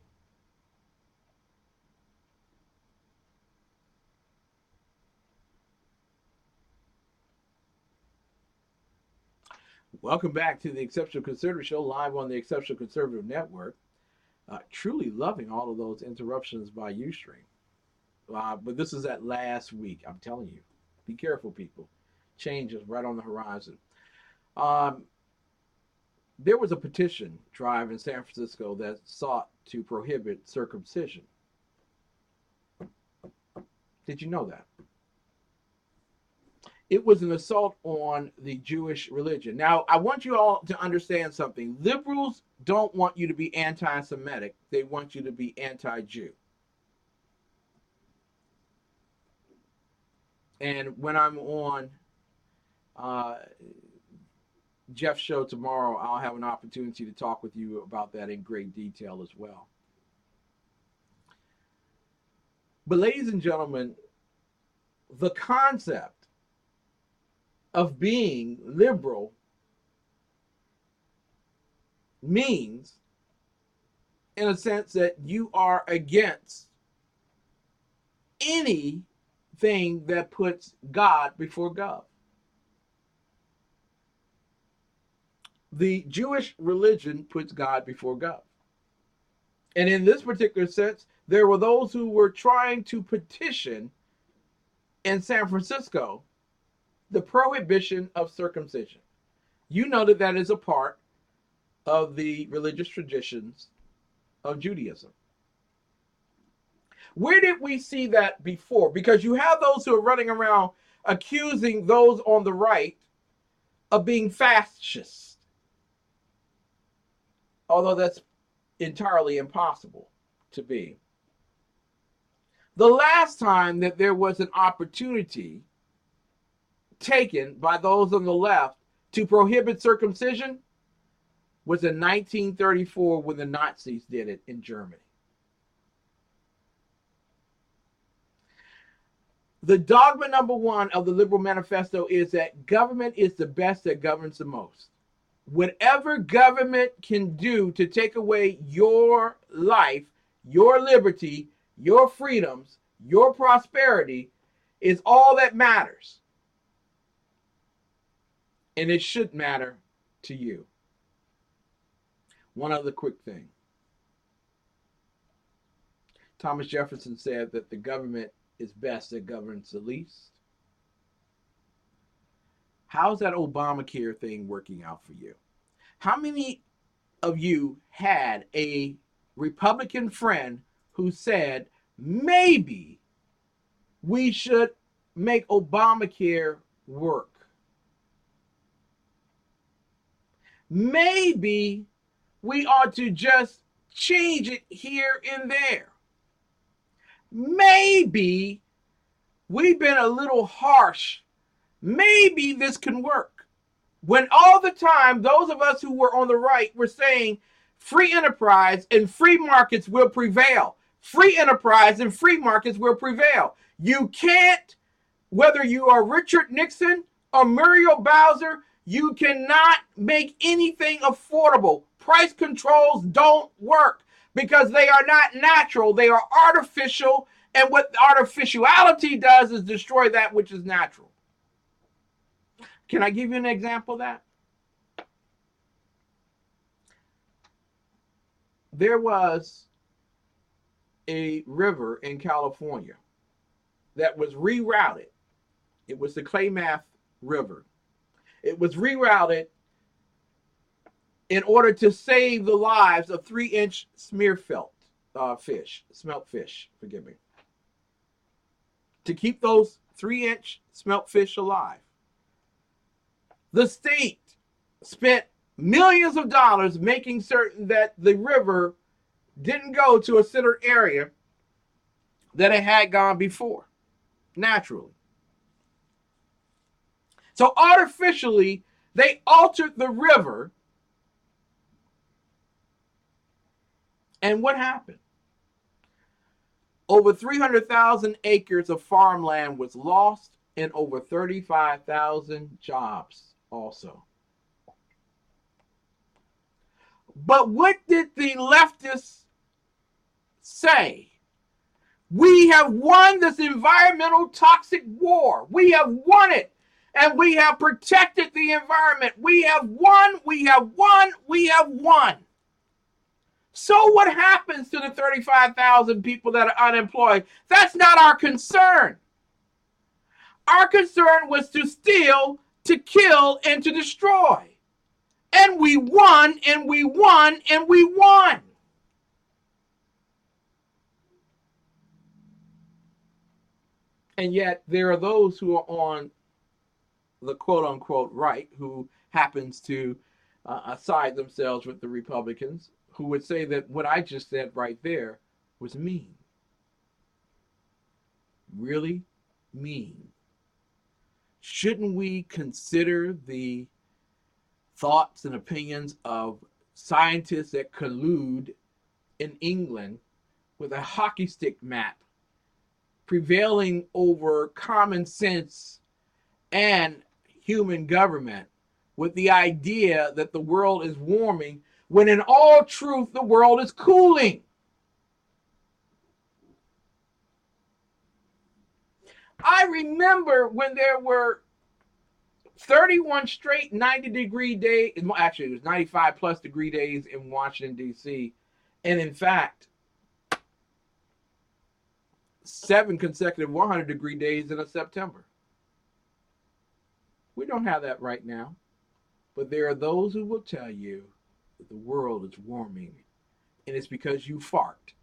Welcome back to the Exceptional Conservative Show, live on the Exceptional Conservative Network. Truly loving all of those interruptions by Ustream. But this is that last week. I'm telling you, be careful, people. Change is right on the horizon. There was a petition drive in San Francisco that sought to prohibit circumcision. Did you know that? It was an assault on the Jewish religion. Now, I want you all to understand something. Liberals don't want you to be anti-Semitic. They want you to be anti-Jew. And when I'm on Jeff's show tomorrow, I'll have an opportunity to talk with you about that in great detail as well. But ladies and gentlemen, the concept of being liberal means, in a sense, that you are against anything that puts God before God. The Jewish religion puts God before God. And in this particular sense, there were those who were trying to petition in San Francisco the prohibition of circumcision. You know that that is a part of the religious traditions of Judaism. Where did we see that before? Because you have those who are running around accusing those on the right of being fascist, although that's entirely impossible to be. The last time that there was an opportunity taken by those on the left to prohibit circumcision was in 1934 when the Nazis did it in Germany. The dogma number one of the Liberal Manifesto is that government is the best that governs the most. Whatever government can do to take away your life, your liberty, your freedoms, your prosperity is all that matters. And it should matter to you. One other quick thing. Thomas Jefferson said that the government is best that governs the least. How's that Obamacare thing working out for you? How many of you had a Republican friend who said, maybe we should make Obamacare work? maybe we ought to just change it here and there. Maybe we've been a little harsh. Maybe this can work. When all the time, those of us who were on the right were saying free enterprise and free markets will prevail. Free enterprise and free markets will prevail. You can't, whether you are Richard Nixon or Muriel Bowser, you cannot make anything affordable. Price controls don't work because they are not natural. They are artificial. And what artificiality does is destroy that which is natural. Can I give you an example of that? There was a river in California that was rerouted. It was the Klamath River. It was rerouted in order to save the lives of 3-inch smelt fish, forgive me. To keep those 3-inch smelt fish alive. The state spent millions of dollars making certain that the river didn't go to a certain area that it had gone before, naturally. So artificially, they altered the river. And what happened? Over 300,000 acres of farmland was lost and over 35,000 jobs also. But what did the leftists say? We have won this environmental toxic war. We have won it. And we have protected the environment. We have won, we have won, we have won. So what happens to the 35,000 people that are unemployed? That's not our concern. Our concern was to steal, to kill, and to destroy. And we won, and we won, and we won. And yet there are those who are on the quote-unquote right who happens to side themselves with the Republicans, who would say that what I just said right there was mean. Really mean. Shouldn't we consider the thoughts and opinions of scientists that collude in England with a hockey stick map prevailing over common sense and human government with the idea that the world is warming when in all truth the world is cooling? I remember when there were 31 straight 90-degree days, actually it was 95 plus degree days in Washington, D.C. And in fact, 7 consecutive 100-degree days in a September. We don't have that right now. But there are those who will tell you that the world is warming. And it's because you fart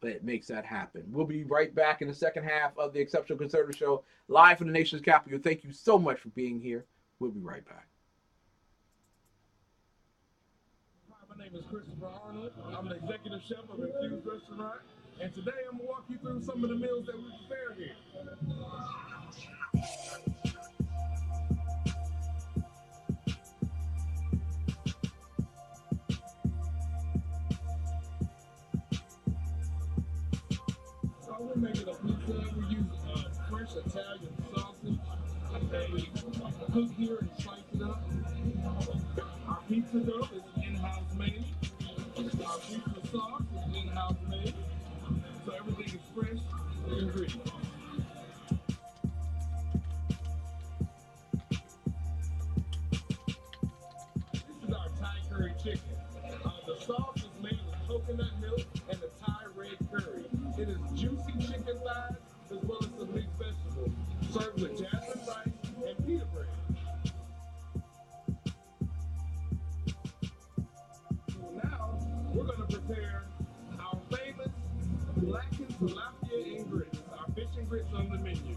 that makes that happen. We'll be right back in the second half of the Exceptional Conservative Show, live from the nation's capital. Thank you so much for being here. We'll be right back. Hi, my name is Christopher Arnold. I'm the executive chef of Infused Restaurant. And today I'm going to walk you through some of the meals that we prepare here. So we're making a pizza. We use fresh Italian sausage that we cook here and slice it up. Our pizza dough is in-house made. Our pizza sauce is in-house made. So everything is fresh and ingredients. This is our Thai curry chicken. The sauce is made with coconut milk and the Thai red curry. It is juicy chicken thighs as well as some mixed vegetables, served with jasmine rice and pita bread. So now we're going to prepare our famous blackened tilapia and grits, our fish and grits on the menu.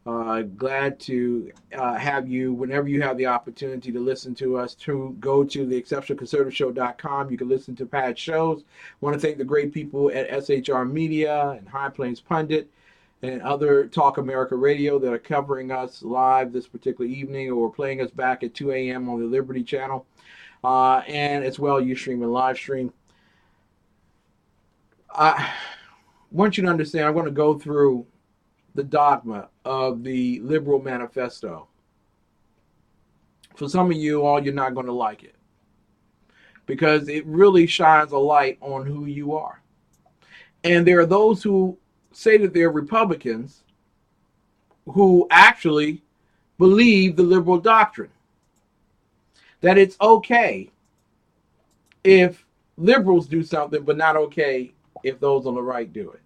Glad to have you whenever you have the opportunity to listen to us. To go to the exceptionalconservativeshow.com. You can listen to past shows. Want to thank the great people at SHR Media and High Plains Pundit and other Talk America Radio that are covering us live this particular evening or playing us back at 2 a.m. on the Liberty Channel. And as well, Ustream and live stream. I want you to understand, I'm going to go through the dogma of the Liberal Manifesto. For some of you all, you're not going to like it because it really shines a light on who you are. And there are those who say that they're Republicans who actually believe the liberal doctrine, that it's okay if liberals do something, but not okay if those on the right do it.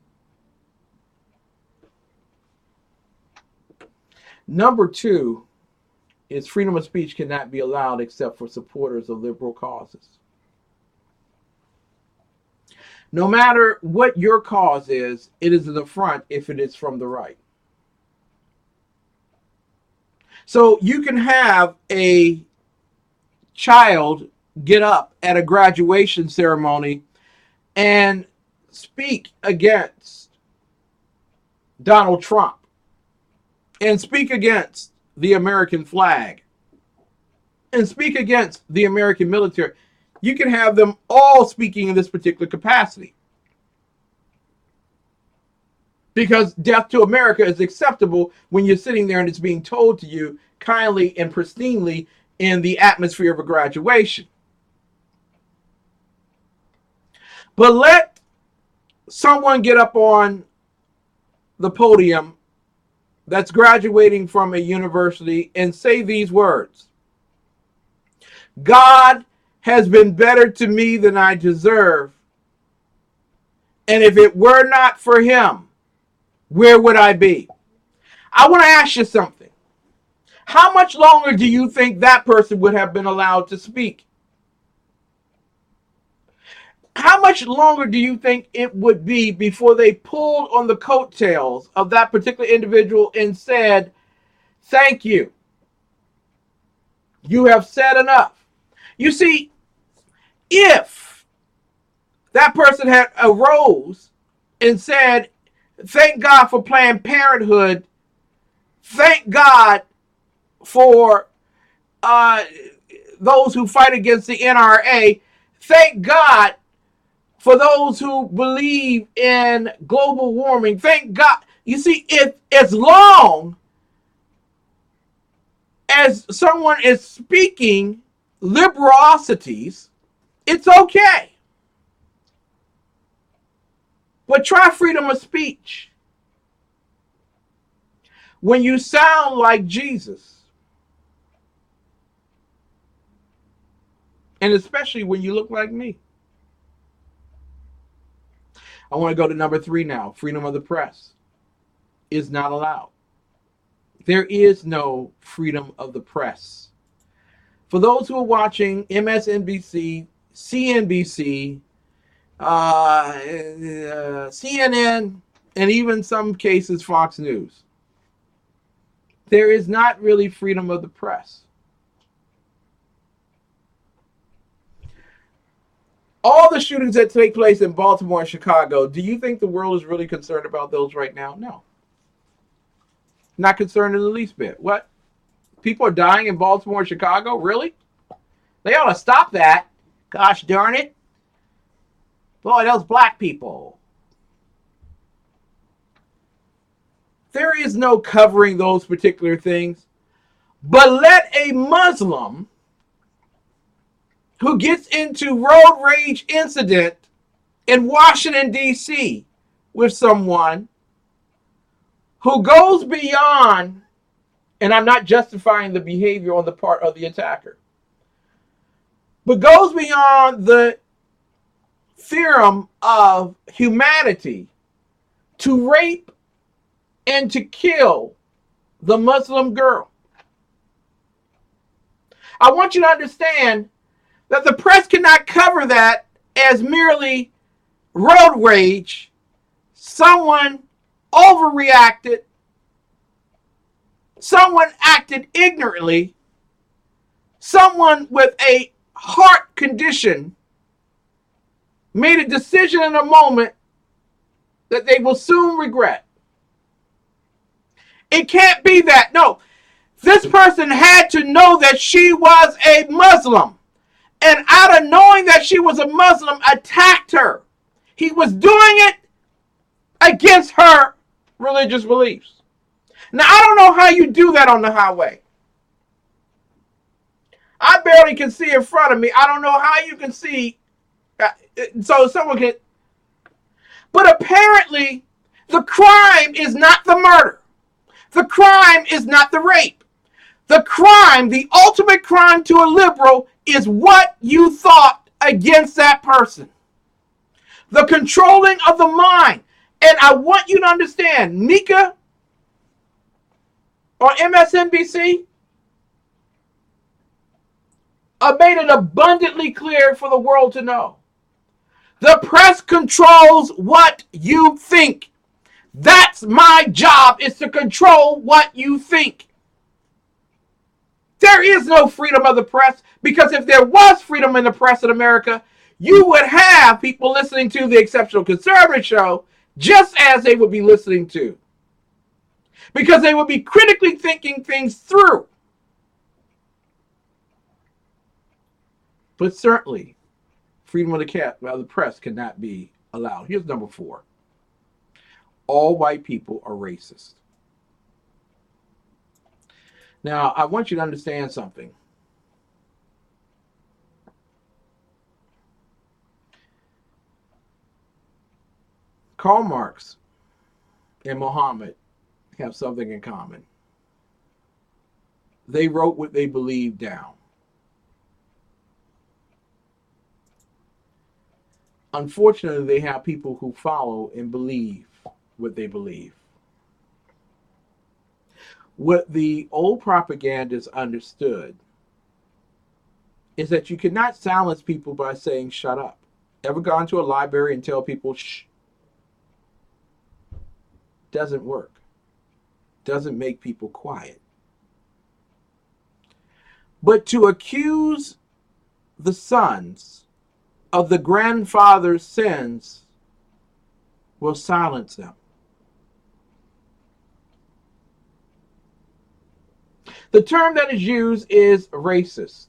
Number 2 is freedom of speech cannot be allowed except for supporters of liberal causes. No matter what your cause is, it is an affront if it is from the right. So you can have a child get up at a graduation ceremony and speak against Donald Trump and speak against the American flag and speak against the American military. You can have them all speaking in this particular capacity because death to America is acceptable when you're sitting there and it's being told to you kindly and pristinely in the atmosphere of a graduation. But let someone get up on the podium that's graduating from a university and say these words: God has been better to me than I deserve, and if it were not for him, where would I be? I want to ask you something. How much longer do you think that person would have been allowed to speak? How much longer do you think it would be before they pulled on the coattails of that particular individual and said, thank you. You have said enough. You see, if that person had arose and said, thank God for Planned Parenthood, thank God for those who fight against the NRA, thank God for those who believe in global warming, thank God. You see, if as long as someone is speaking liberosities, it's okay. But try freedom of speech when you sound like Jesus, and especially when you look like me. I want to go to number 3 now. Freedom of the press is not allowed. There is no freedom of the press. For those who are watching MSNBC, CNBC, CNN, and even some cases Fox News, there is not really freedom of the press. All the shootings that take place in Baltimore and Chicago, do you think the world is really concerned about those right now? No. Not concerned in the least bit. What? People are dying in Baltimore and Chicago? Really? They ought to stop that. Gosh darn it. Boy, those black people. There is no covering those particular things. But let a Muslim who gets into road rage incident in Washington, D.C. with someone who goes beyond, and I'm not justifying the behavior on the part of the attacker, but goes beyond the theorem of humanity to rape and to kill the Muslim girl. I want you to understand that the press cannot cover that as merely road rage. Someone overreacted someone acted ignorantly, someone with a heart condition made a decision in a moment that they will soon regret. It can't be that. No, this person had to know that she was a Muslim. And out of knowing that she was a Muslim, attacked her. He was doing it against her religious beliefs. Now, I don't know how you do that on the highway. I barely can see in front of me. I don't know how you can see. So someone can. But apparently, the crime is not the murder. The crime is not the rape. The crime, the ultimate crime to a liberal, is what you thought against that person. The controlling of the mind. And I want you to understand, Nika or MSNBC made it abundantly clear for the world to know. The press controls what you think. That's my job, is to control what you think. There is no freedom of the press, because if there was freedom in the press in America, you would have people listening to the Exceptional Conservative Show just as they would be listening to. Because they would be critically thinking things through. But certainly, freedom of the press cannot be allowed. Here's number 4. All white people are racist. Now, I want you to understand something. Karl Marx and Muhammad have something in common. They wrote what they believed down. Unfortunately, they have people who follow and believe what they believe. What the old propagandists understood is that you cannot silence people by saying shut up. Ever gone to a library and tell people shh? Doesn't work. Doesn't make people quiet. But to accuse the sons of the grandfather's sins will silence them. The term that is used is racist.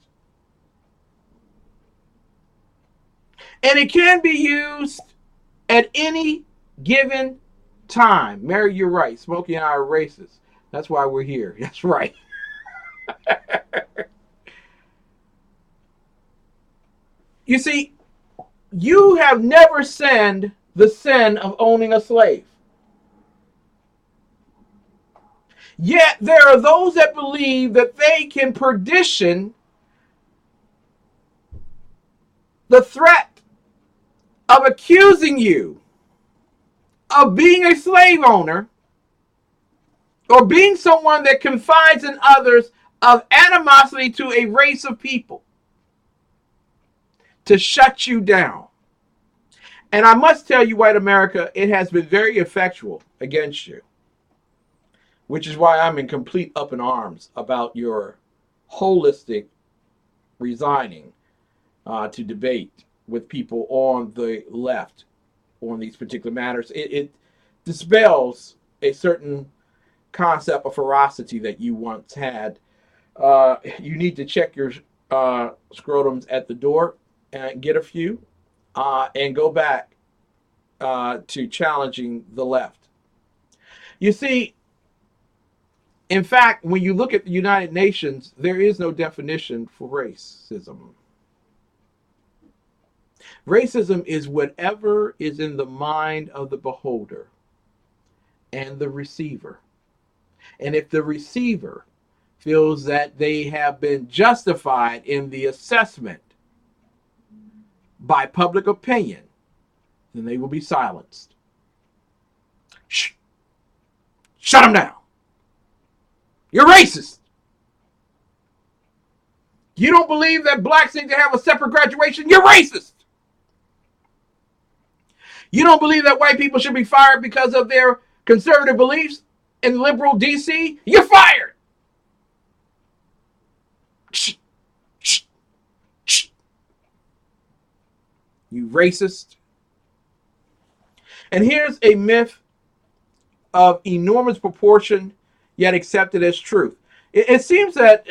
And it can be used at any given time. Mary, you're right. Smokey and I are racist. That's why we're here. That's right. You see, you have never sinned the sin of owning a slave. Yet there are those that believe that they can partition the threat of accusing you of being a slave owner or being someone that confides in others of animosity to a race of people to shut you down. And I must tell you, white America, it has been very effectual against you, which is why I'm in complete up in arms about your holistic resigning to debate with people on the left on these particular matters. It dispels a certain concept of ferocity that you once had. You need to check your scrotums at the door and get a few and go back to challenging the left. You see, in fact, when you look at the United Nations, there is no definition for racism. Racism is whatever is in the mind of the beholder and the receiver. And if the receiver feels that they have been justified in the assessment by public opinion, then they will be silenced. Shh. Shut them down. You're racist. You don't believe that blacks need to have a separate graduation? You're racist. You don't believe that white people should be fired because of their conservative beliefs in liberal DC? You're fired. You racist. And here's a myth of enormous proportion, yet accepted as truth. It seems that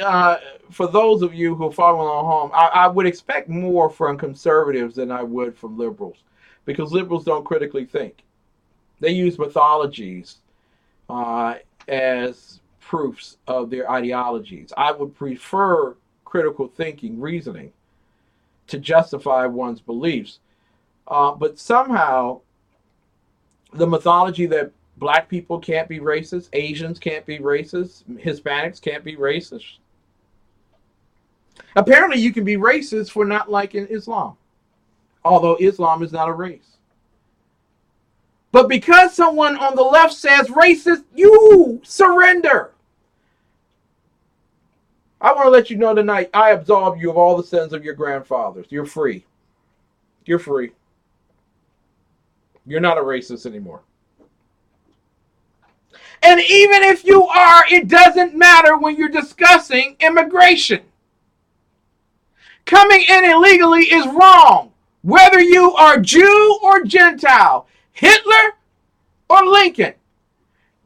for those of you who are following along home, I would expect more from conservatives than I would from liberals, because liberals don't critically think. They use mythologies as proofs of their ideologies. I would prefer critical thinking, reasoning, to justify one's beliefs. But somehow, the mythology that black people can't be racist, Asians can't be racist, Hispanics can't be racist. Apparently, you can be racist for not liking Islam, although Islam is not a race. But because someone on the left says racist, you surrender. I want to let you know tonight, I absolve you of all the sins of your grandfathers. You're free. You're free. You're not a racist anymore. And even if you are, it doesn't matter when you're discussing immigration. Coming in illegally is wrong, whether you are Jew or Gentile, Hitler or Lincoln.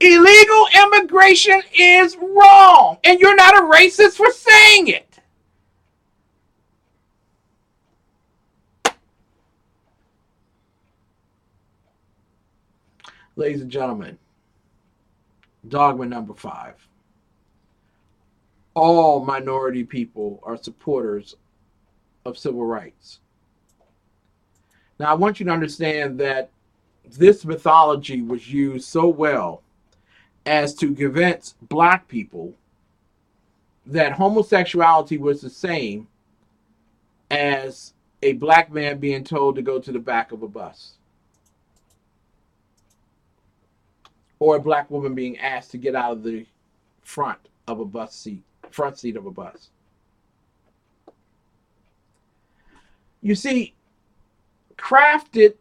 Illegal immigration is wrong, and you're not a racist for saying it. Ladies and gentlemen, dogma number 5. All minority people are supporters of civil rights. Now, I want you to understand that this mythology was used so well as to convince black people that homosexuality was the same as a black man being told to go to the back of a bus, or a black woman being asked to get out of the front seat of a bus. You see, crafted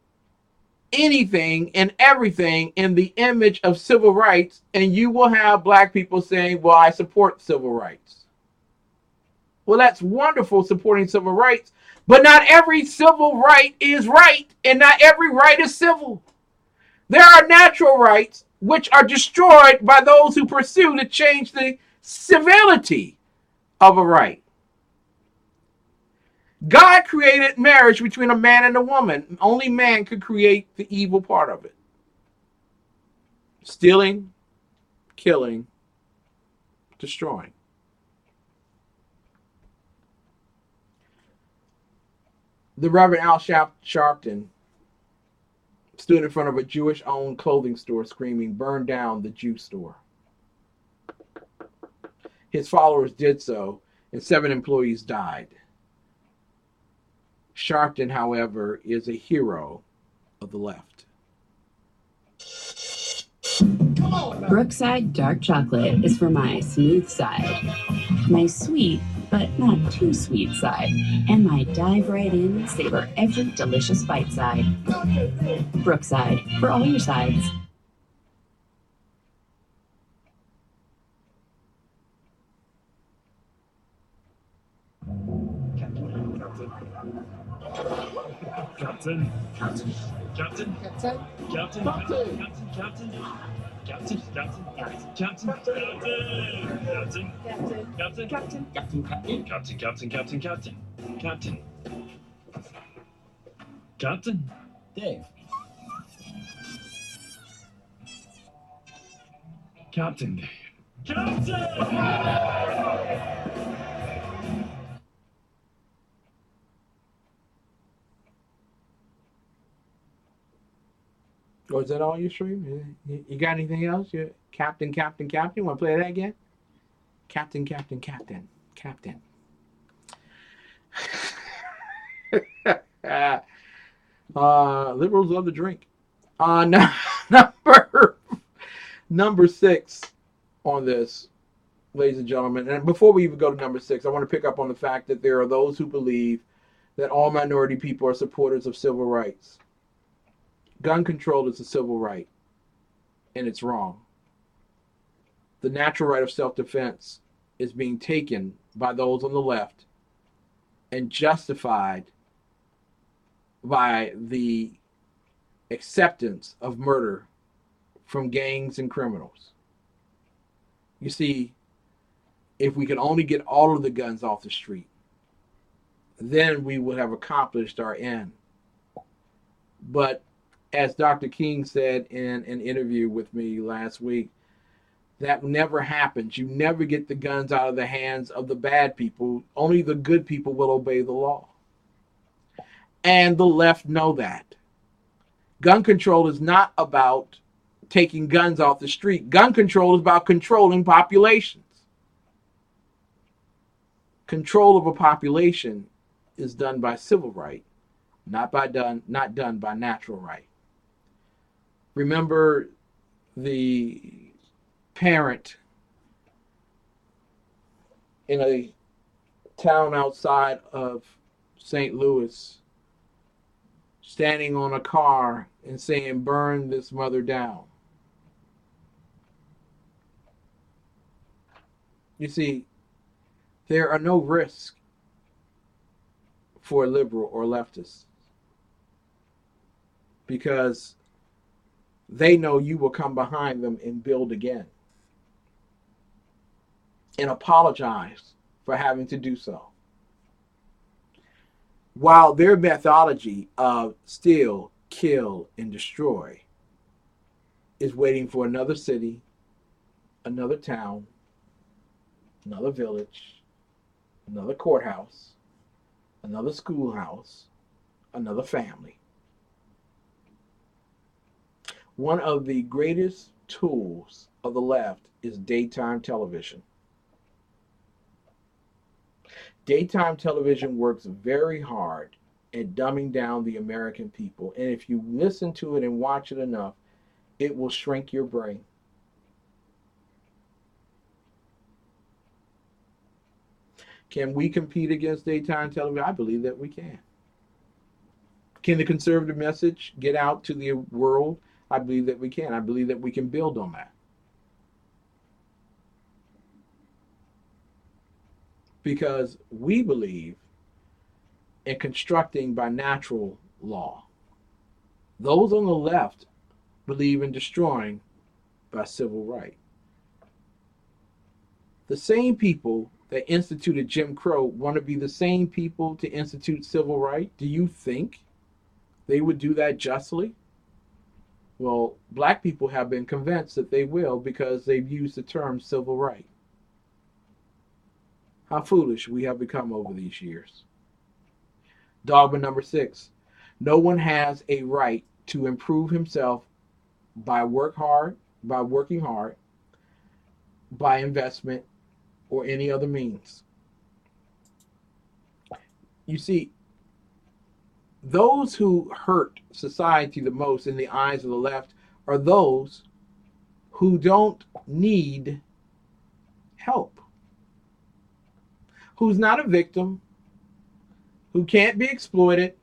anything and everything in the image of civil rights, and you will have black people saying, well, I support civil rights. Well, that's wonderful, supporting civil rights, but not every civil right is right, and not every right is civil. There are natural rights which are destroyed by those who pursue to change the civility of a right. God created marriage between a man and a woman. Only man could create the evil part of it. Stealing, killing, destroying. The Reverend Al Sharpton stood in front of a Jewish-owned clothing store screaming, "Burn down the Jew store." His followers did so, and 7 employees died. Sharpton, however, is a hero of the left. Brookside dark chocolate is for my smooth side, my sweet but not too sweet side, and my dive right in, savor every delicious bite side. Brookside, for all your sides. Captain. Captain. Captain. Captain. Captain. Captain. Captain. Captain, Captain, Captain, Captain, Captain, Captain, Captain, Captain, Captain, Captain, Captain, Captain, Captain, Captain, Captain, Dave. Captain Dave. Captain! Oh, is that all you stream? You got anything else? You Captain, Captain, Captain? Want to play that again? Captain, Captain, Captain, Captain. Liberals love to drink. Number 6 on this, ladies and gentlemen. And before we even go to number 6, I want to pick up on the fact that there are those who believe that all minority people are supporters of civil rights. Gun control is a civil right, and it's wrong. The natural right of self-defense is being taken by those on the left and justified by the acceptance of murder from gangs and criminals. You see, if we could only get all of the guns off the street, then we would have accomplished our end. But as Dr. King said in an interview with me last week, that never happens. You never get the guns out of the hands of the bad people. Only the good people will obey the law. And the left know that. Gun control is not about taking guns off the street. Gun control is about controlling populations. Control of a population is done by civil right, not done by natural right. Remember the parent in a town outside of St. Louis standing on a car and saying, "Burn this mother down." You see, there are no risks for liberal or leftists because they know you will come behind them and build again and apologize for having to do so. While their methodology of steal, kill, and destroy is waiting for another city, another town, another village, another courthouse, another schoolhouse, another family. One of the greatest tools of the left is daytime television. Daytime television works very hard at dumbing down the American people. And if you listen to it and watch it enough, it will shrink your brain. Can we compete against daytime television? I believe that we can. Can the conservative message get out to the world? I believe that we can. I believe that we can build on that. Because we believe in constructing by natural law. Those on the left believe in destroying by civil right. The same people that instituted Jim Crow want to be the same people to institute civil right. Do you think they would do that justly? Well, black people have been convinced that they will because they've used the term civil right. How foolish we have become over these years. Dogma number 6. No one has a right to improve himself by working hard, by investment, or any other means. You see, those who hurt society the most in the eyes of the left are those who don't need help, who's not a victim, who can't be exploited,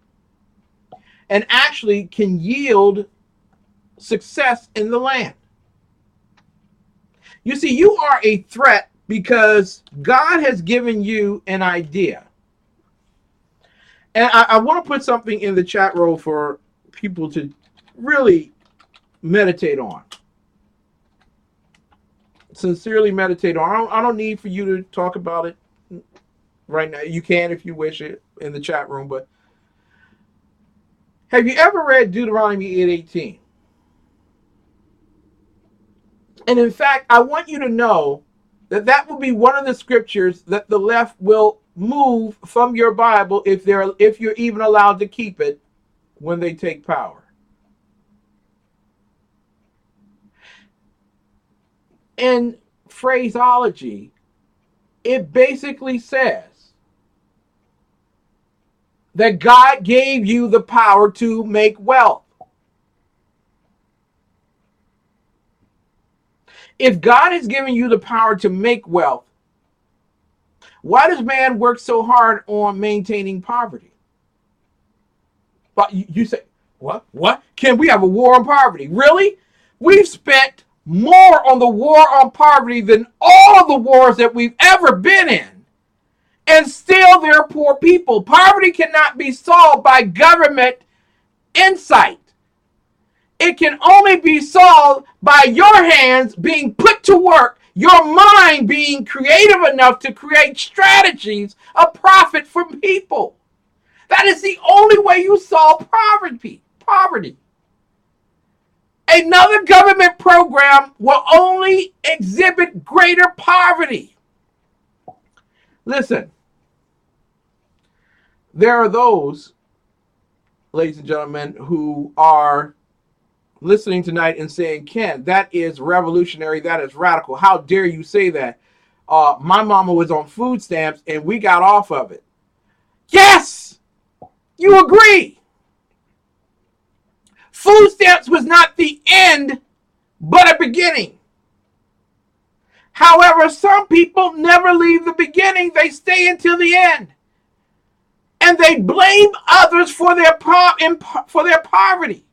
and actually can yield success in the land. You see, you are a threat because God has given you an idea. And I want to put something in the chat room for people to really meditate on. Sincerely meditate on. I don't need for you to talk about it right now. You can if you wish it in the chat room. But have you ever read Deuteronomy 8:18? And in fact, I want you to know that that will be one of the scriptures that the left will move from your Bible if you're even allowed to keep it when they take power. In phraseology, it basically says that God gave you the power to make wealth. If God has given you the power to make wealth, why does man work so hard on maintaining poverty? But you say, what? Can we have a war on poverty? Really? We've spent more on the war on poverty than all the wars that we've ever been in. And still there are poor people. Poverty cannot be solved by government insight. It can only be solved by your hands being put to work, your mind being creative enough to create strategies of profit for people. That is the only way you solve poverty. Another government program will only exhibit greater poverty. Listen, there are those, ladies and gentlemen, who are listening tonight and saying, Ken, that is revolutionary, that is radical. How dare you say that? My mama was on food stamps and we got off of it. Yes, you agree. Food stamps was not the end, but a beginning. However, some people never leave the beginning. They stay until the end. And they blame others for their poverty.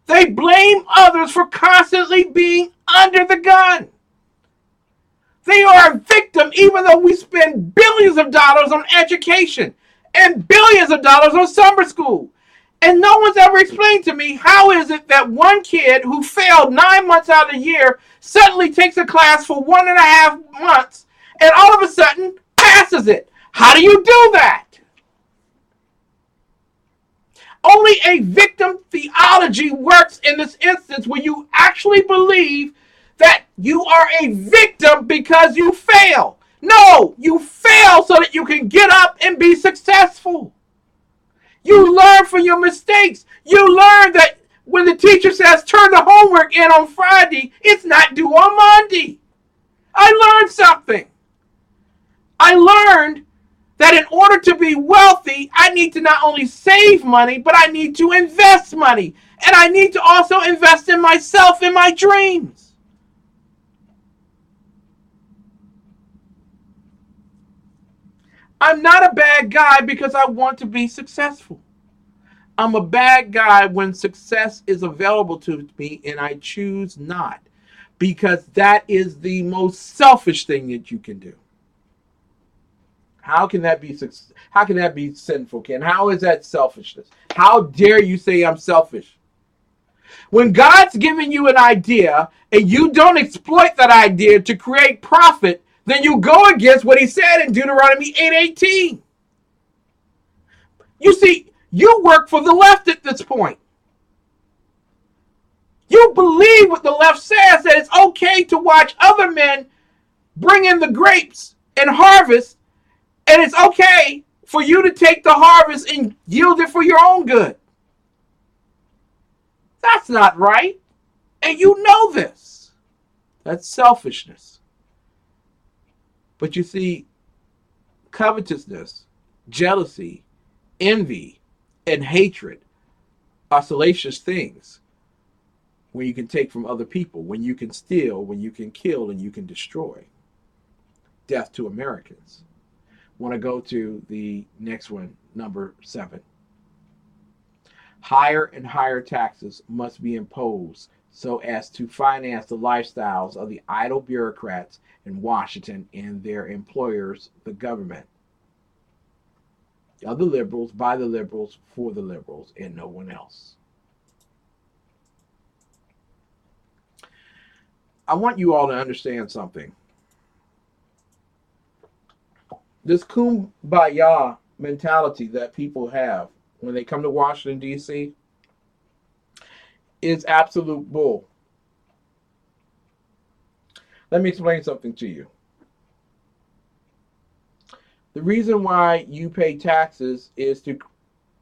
They blame others for constantly being under the gun. They are a victim, even though we spend billions of dollars on education and billions of dollars on summer school. And no one's ever explained to me, how is it that one kid who failed 9 months out of the year suddenly takes a class for 1.5 months and all of a sudden passes it? How do you do that? Only a victim theology works in this instance, where you actually believe that you are a victim because you fail. No, you fail so that you can get up and be successful. You learn from your mistakes. You learn that when the teacher says turn the homework in on Friday, it's not due on Monday. I learned something. I learned that in order to be wealthy, I need to not only save money, but I need to invest money. And I need to also invest in myself and my dreams. I'm not a bad guy because I want to be successful. I'm a bad guy when success is available to me and I choose not, because that is the most selfish thing that you can do. How can that be sinful, Ken? How is that selfishness? How dare you say I'm selfish? When God's given you an idea and you don't exploit that idea to create profit, then you go against what he said in Deuteronomy 8:18. You see, you work for the left at this point. You believe what the left says, that it's okay to watch other men bring in the grapes and harvest, and it's okay for you to take the harvest and yield it for your own good. That's not right. And you know this. That's selfishness. But you see, covetousness, jealousy, envy, and hatred are salacious things. When you can take from other people, when you can steal, when you can kill, and you can destroy. Death to Americans. Want to go to the next one, number 7. Higher and higher taxes must be imposed so as to finance the lifestyles of the idle bureaucrats in Washington and their employers, the government. Of the liberals, by the liberals, for the liberals, and no one else. I want you all to understand something. This kumbaya mentality that people have when they come to Washington, D.C. is absolute bull. Let me explain something to you. The reason why you pay taxes is to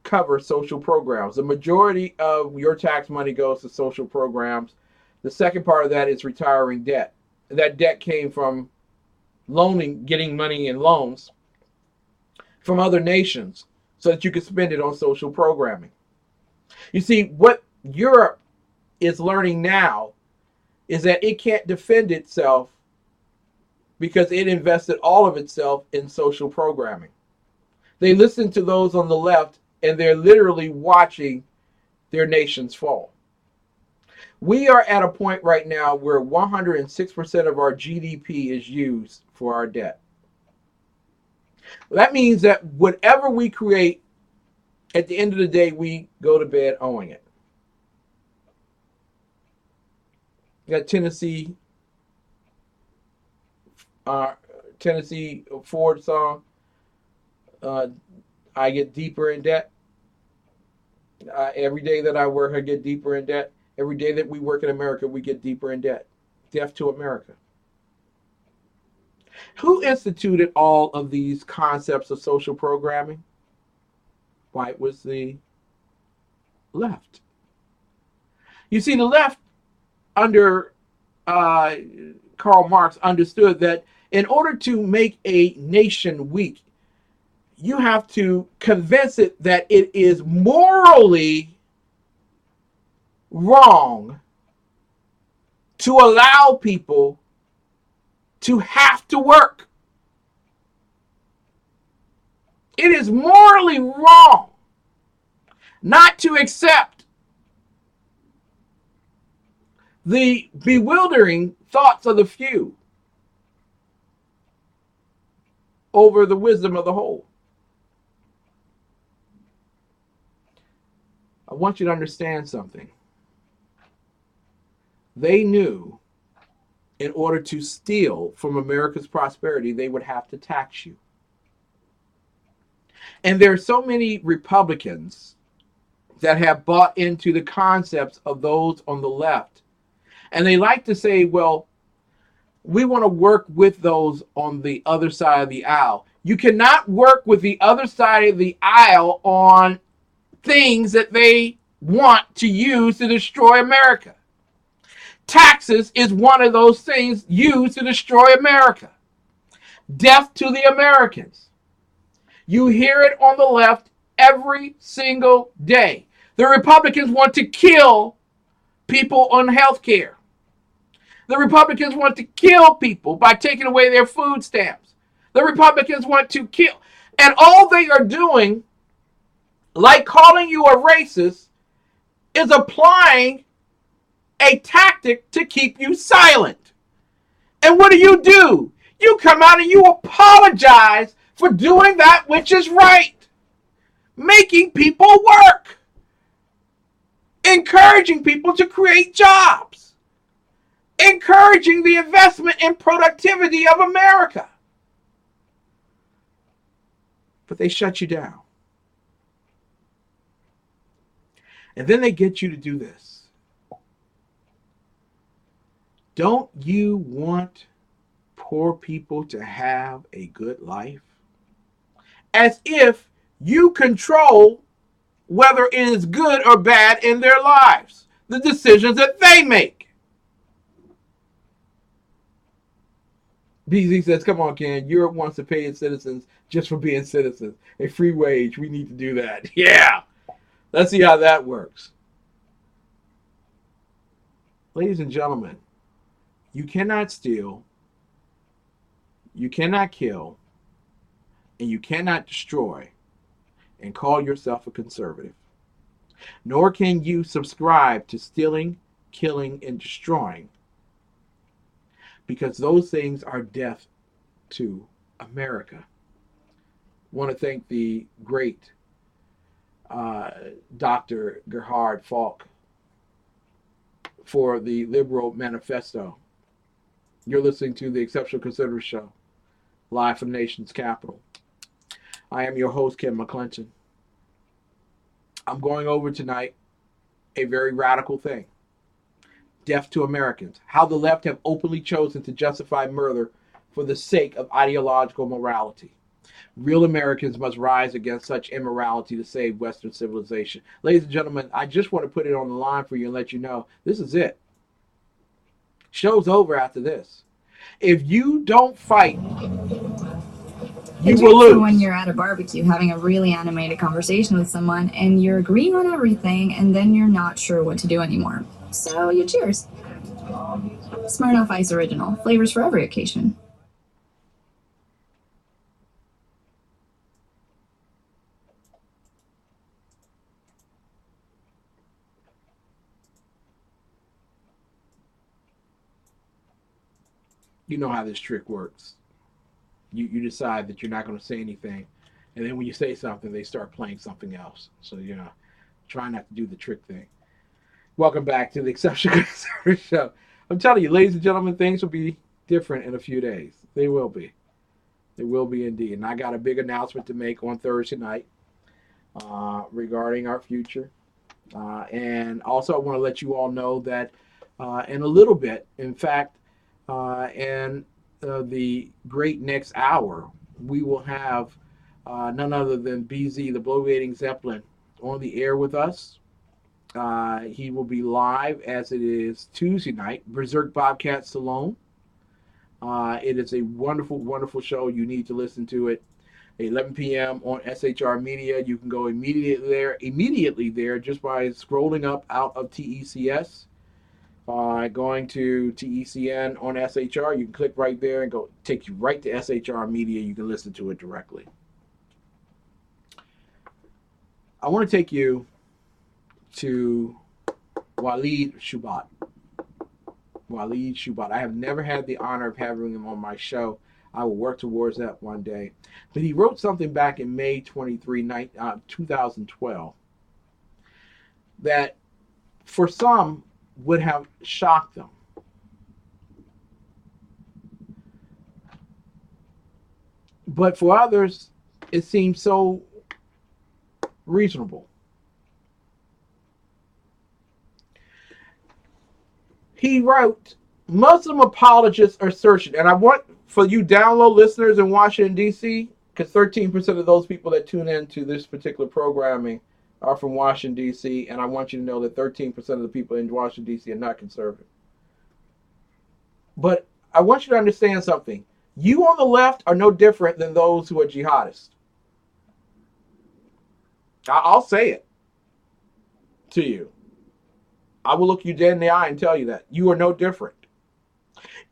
cover social programs. The majority of your tax money goes to social programs. The second part of that is retiring debt. That debt came from getting money in loans from other nations so that you could spend it on social programming. You see, what Europe is learning now is that it can't defend itself because it invested all of itself in social programming. They listen to those on the left and they're literally watching their nations fall. We are at a point right now where 106% of our GDP is used for our debt. That means that whatever we create At the end of the day, we go to bed owing it. That Tennessee Ford song, I get deeper in debt. Every day that I work, I get deeper in debt. Every day that we work in America, we get deeper in debt. Death to America. Who instituted all of these concepts of social programming? Why, it was the left. You see, the left under Karl Marx understood that in order to make a nation weak, you have to convince it that it is morally wrong to allow people to have to work. It is morally wrong not to accept the bewildering thoughts of the few over the wisdom of the whole. I want you to understand something. They knew in order to steal from America's prosperity, they would have to tax you. And there are so many Republicans that have bought into the concepts of those on the left. And they like to say, well, we want to work with those on the other side of the aisle. You cannot work with the other side of the aisle on things that they want to use to destroy America. Taxes is one of those things used to destroy America. Death to the Americans. You hear it on the left every single day. The Republicans want to kill people on health care. The Republicans want to kill people by taking away their food stamps. The Republicans want to kill. And all they are doing, like calling you a racist, is applying a tactic to keep you silent. And what do? You come out and you apologize for doing that which is right. Making people work. Encouraging people to create jobs. Encouraging the investment and productivity of America. But they shut you down. And then they get you to do this. Don't you want poor people to have a good life? As if you control whether it is good or bad in their lives. The decisions that they make. BZ says, come on, Ken. Europe wants to pay its citizens just for being citizens. A free wage. We need to do that. Yeah. Let's see how that works. Ladies and gentlemen, you cannot steal, you cannot kill, and you cannot destroy and call yourself a conservative. Nor can you subscribe to stealing, killing, and destroying, because those things are death to America. I want to thank the great Dr. Gerhard Falk for the Liberal Manifesto. You're listening to the Exceptional Conservative Show, live from the nation's capital. I am your host, Ken McClenton. I'm going over tonight a very radical thing. Death to Americans. How the left have openly chosen to justify murder for the sake of ideological morality. Real Americans must rise against such immorality to save Western civilization. Ladies and gentlemen, I just want to put it on the line for you and let you know, this is it. Show's over after this. If you don't fight, you will lose. When you're at a barbecue having a really animated conversation with someone and you're agreeing on everything and then you're not sure what to do anymore. So you cheers. Smirnoff Ice Original. Flavors for every occasion. You know how this trick works. You decide that you're not going to say anything, And then when you say something, they start playing something else. So, try not to do the trick thing. Welcome back to the Exceptional Conservative Show. I'm telling you, ladies and gentlemen, things will be different in a few days. They will be. They will be indeed. And I got a big announcement to make on Thursday night regarding our future. And also, I want to let you all know that in a little bit, in fact, in the great next hour, we will have none other than BZ, the Bloviating Zeppelin, on the air with us. He will be live as it is Tuesday night, Berserk Bobcat Salon. It is a wonderful, wonderful show. You need to listen to it. 11 p.m. on SHR Media. You can go immediately there just by scrolling up out of TECS. Going to TECN on SHR, you can click right there and go take you right to SHR Media. You can listen to it directly. I want to take you to Waleed Shoebat. Waleed Shoebat. I have never had the honor of having him on my show. I will work towards that one day. But he wrote something back in May 23, 2012 that for some would have shocked them. But for others, it seemed so reasonable. He wrote, Muslim apologists are searching, and I want for you download listeners in Washington, D.C., because 13% of those people that tune in to this particular programming are from Washington, D.C., and I want you to know that 13% of the people in Washington, D.C. are not conservative. But I want you to understand something. You on the left are no different than those who are jihadists. I'll say it to you. I will look you dead in the eye and tell you that. You are no different.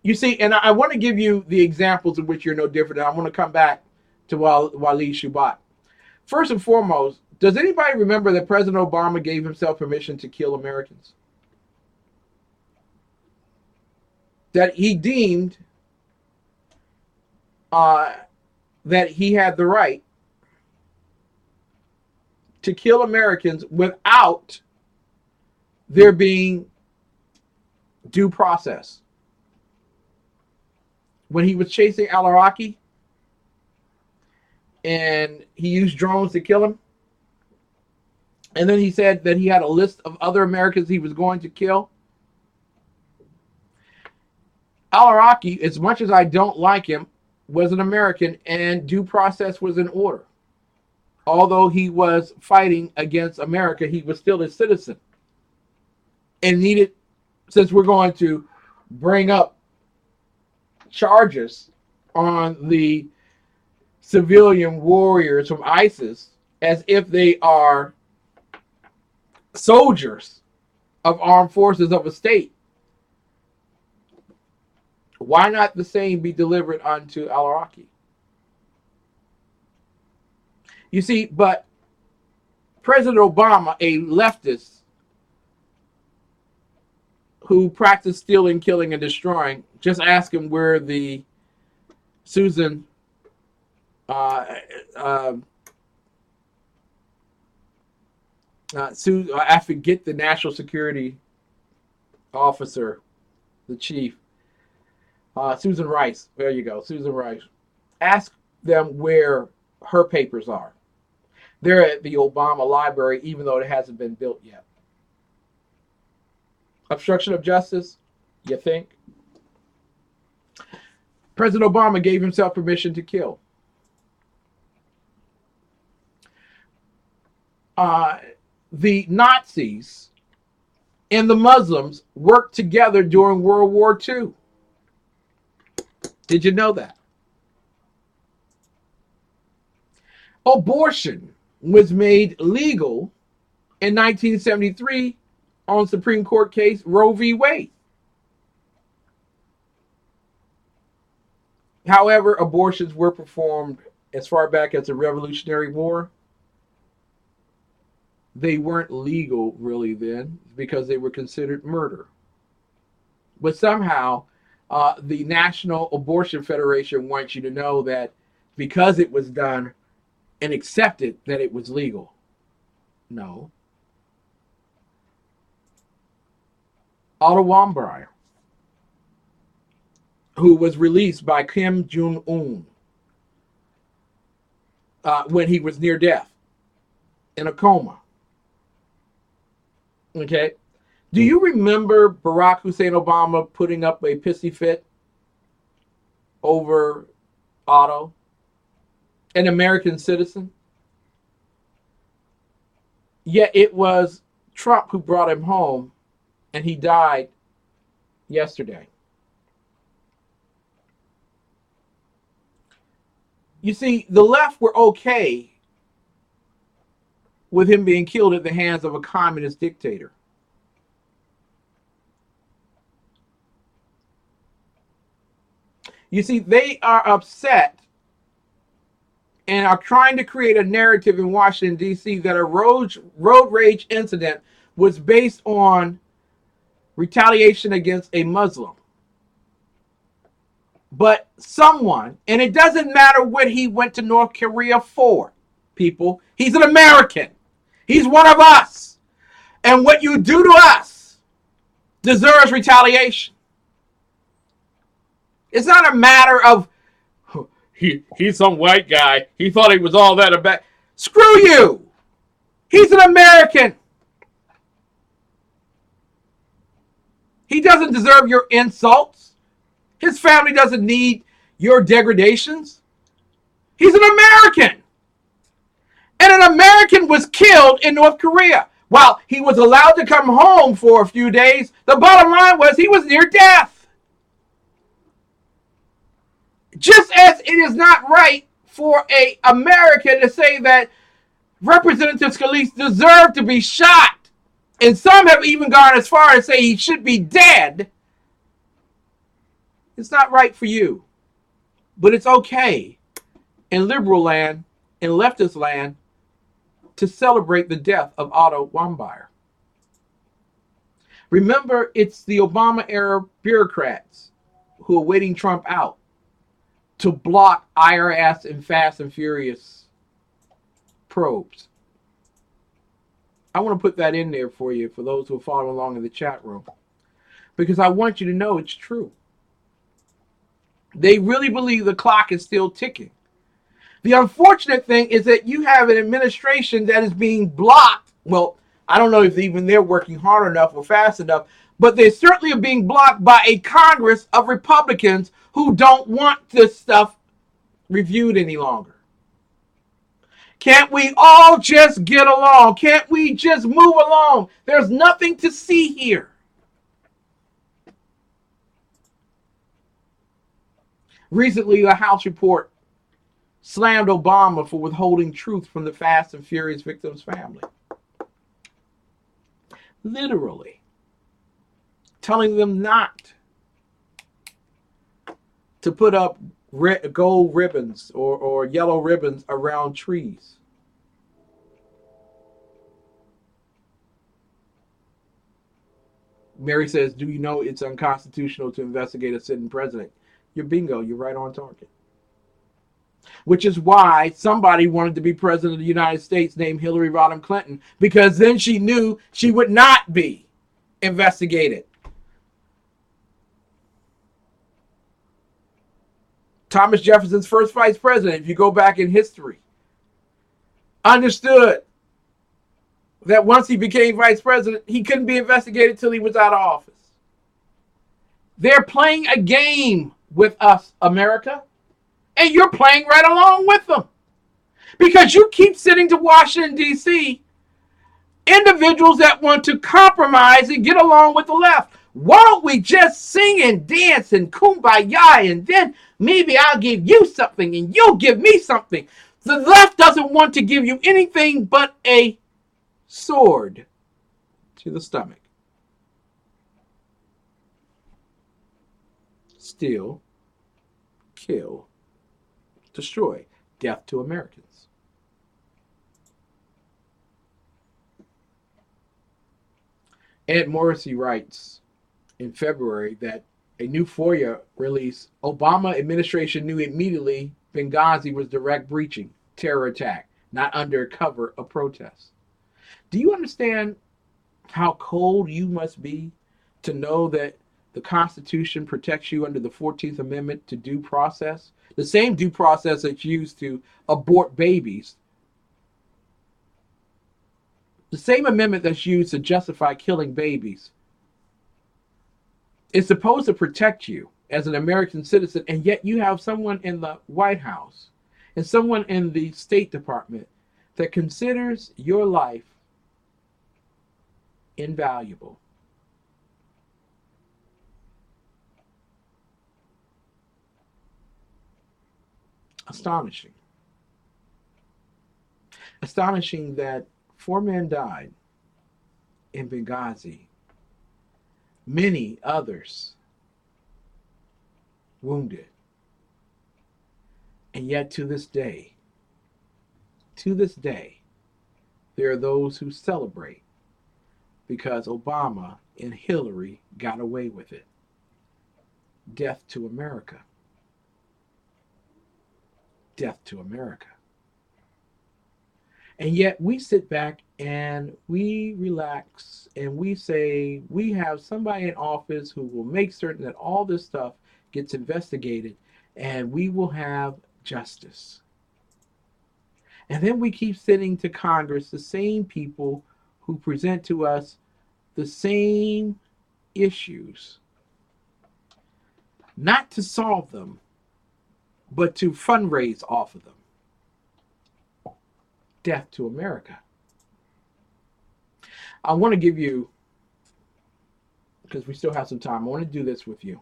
You see, and I want to give you the examples of which you're no different. And I want to come back to Waleed Shoebat. First and foremost, does anybody remember that President Obama gave himself permission to kill Americans? That he deemed that he had the right to kill Americans without there being due process. When he was chasing al-Awlaki and he used drones to kill him, and then he said that he had a list of other Americans he was going to kill. Al-Awlaki, as much as I don't like him, was an American and due process was in order. Although he was fighting against America, he was still a citizen. And needed, since we're going to bring up charges on the civilian warriors from ISIS as if they are soldiers of armed forces of a state, why not the same be delivered unto al-Awlaki? You see, but President Obama, a leftist who practiced stealing, killing, and destroying, just ask him where the I forget the national security officer, the chief, Susan Rice. There you go, Susan Rice. Ask them where her papers are. They're at the Obama Library, even though it hasn't been built yet. Obstruction of justice, you think? President Obama gave himself permission to kill. The Nazis and the Muslims worked together during World War II. Did you know that? Abortion was made legal in 1973 on Supreme Court case Roe v. Wade. However, abortions were performed as far back as the Revolutionary War. They weren't legal really then because they were considered murder. But somehow, the National Abortion Federation wants you to know that because it was done and accepted that it was legal. No. Otto Warmbier, who was released by Kim Jong-un when he was near death in a coma. Okay. Do you remember Barack Hussein Obama putting up a pissy fit over Otto, an American citizen? Yet it was Trump who brought him home, and he died yesterday. You see, the left were okay with him being killed at the hands of a communist dictator. You see, they are upset and are trying to create a narrative in Washington, D.C. that a road rage incident was based on retaliation against a Muslim. But someone, and it doesn't matter what he went to North Korea for, people, he's an American. He's one of us. And what you do to us deserves retaliation. It's not a matter of, he's some white guy. He thought he was all that about. Screw you. He's an American. He doesn't deserve your insults. His family doesn't need your degradations. He's an American. And an American was killed in North Korea. While he was allowed to come home for a few days, the bottom line was he was near death. Just as it is not right for an American to say that Representative Scalise deserved to be shot, and some have even gone as far as say he should be dead, it's not right for you. But it's okay in liberal land, in leftist land, to celebrate the death of Otto Warmbier. Remember, it's the Obama-era bureaucrats who are waiting Trump out to block IRS and Fast and Furious probes. I want to put that in there for you, for those who are following along in the chat room, because I want you to know it's true. They really believe the clock is still ticking. The unfortunate thing is that you have an administration that is being blocked. Well, I don't know if even they're working hard enough or fast enough, but they certainly are being blocked by a Congress of Republicans who don't want this stuff reviewed any longer. Can't we all just get along? Can't we just move along? There's nothing to see here. Recently, a House report slammed Obama for withholding truth from the Fast and Furious victims' family. Literally telling them not to put up gold ribbons or yellow ribbons around trees. Mary says, do you know it's unconstitutional to investigate a sitting president? You're bingo, you're right on target. Which is why somebody wanted to be president of the United States named Hillary Rodham Clinton, because then she knew she would not be investigated. Thomas Jefferson's first vice president, if you go back in history, understood that once he became vice president, he couldn't be investigated till he was out of office. They're playing a game with us, America, and you're playing right along with them. Because you keep sitting to Washington, D.C., individuals that want to compromise and get along with the left. Why don't we just sing and dance and kumbaya, and then maybe I'll give you something and you'll give me something. The left doesn't want to give you anything but a sword to the stomach. Steal, kill, destroy. Death to Americans. Ed Morrissey writes in February that a new FOIA release, Obama administration knew immediately Benghazi was direct breaching, terror attack. not under cover of protest. Do you understand how cold you must be to know that the Constitution protects you under the 14th Amendment to due process? The same due process that's used to abort babies. The same amendment that's used to justify killing babies is supposed to protect you as an American citizen, and yet you have someone in the White House and someone in the State Department that considers your life invaluable. Astonishing. Astonishing that 4 men died in Benghazi, many others wounded. And yet to this day, there are those who celebrate because Obama and Hillary got away with it. Death to America. Death to America. And yet we sit back and we relax and we say we have somebody in office who will make certain that all this stuff gets investigated and we will have justice. And then we keep sending to Congress the same people who present to us the same issues, not to solve them, but to fundraise off of them. Death to America. I want to give you, because we still have some time, I want to do this with you.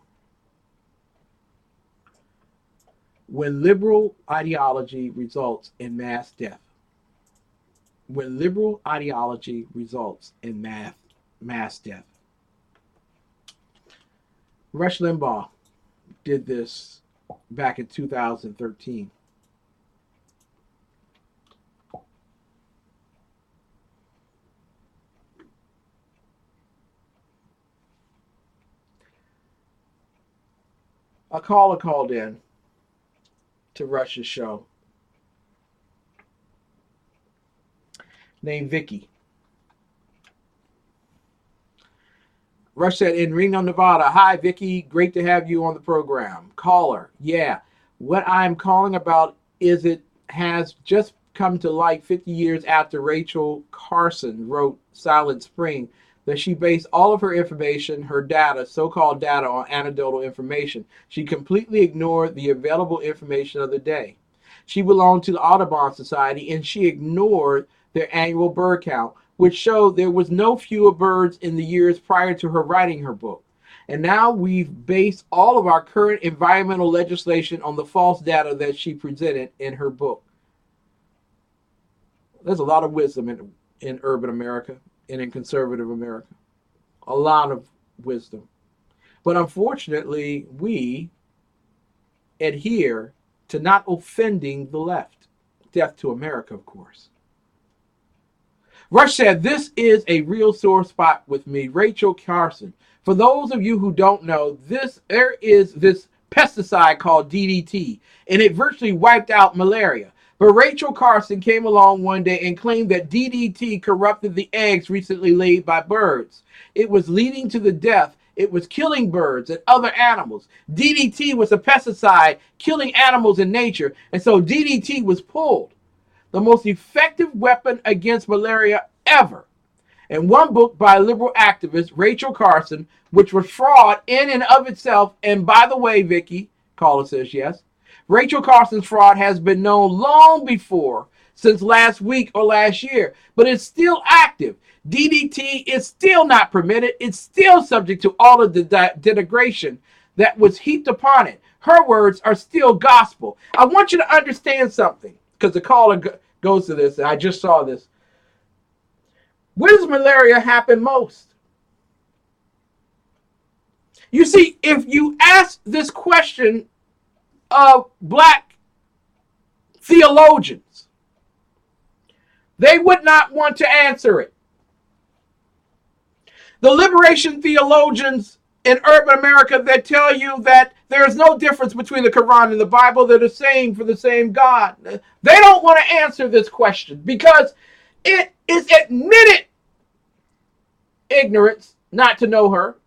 When liberal ideology results in mass death, when liberal ideology results in mass death, Rush Limbaugh did this back in 2013. A caller called in to Rush's show named Vicky. Rush said, in Reno, Nevada, hi, Vicky. Great to have you on the program. Caller, yeah. What I'm calling about is it has just come to light 50 years after Rachel Carson wrote Silent Spring that she based all of her information, her data, so-called data, on anecdotal information. She completely ignored the available information of the day. She belonged to the Audubon Society, and she ignored their annual bird count, which showed there was no fewer birds in the years prior to her writing her book. And now we've based all of our current environmental legislation on the false data that she presented in her book. There's a lot of wisdom in urban America and in conservative America. A lot of wisdom. But unfortunately, we adhere to not offending the left. Death to America, of course. Rush said, this is a real sore spot with me. Rachel Carson. For those of you who don't know, there is this pesticide called DDT, and it virtually wiped out malaria. But Rachel Carson came along one day and claimed that DDT corrupted the eggs recently laid by birds. It was leading to the death. It was killing birds and other animals. DDT was a pesticide killing animals in nature, and so DDT was pulled. The most effective weapon against malaria ever. And one book by liberal activist Rachel Carson, which was fraud in and of itself. And by the way, Vicky, caller says yes, Rachel Carson's fraud has been known long before, since last week or last year, but it's still active. DDT is still not permitted. It's still subject to all of the denigration that was heaped upon it. Her words are still gospel. I want you to understand something, because the caller goes to this, and I just saw this. Where does malaria happen most? You see, if you ask this question of black theologians, they would not want to answer it. The liberation theologians in urban America that tell you that there is no difference between the Quran and the Bible. They're the same for the same God. They don't want to answer this question because it is admitted ignorance not to know her.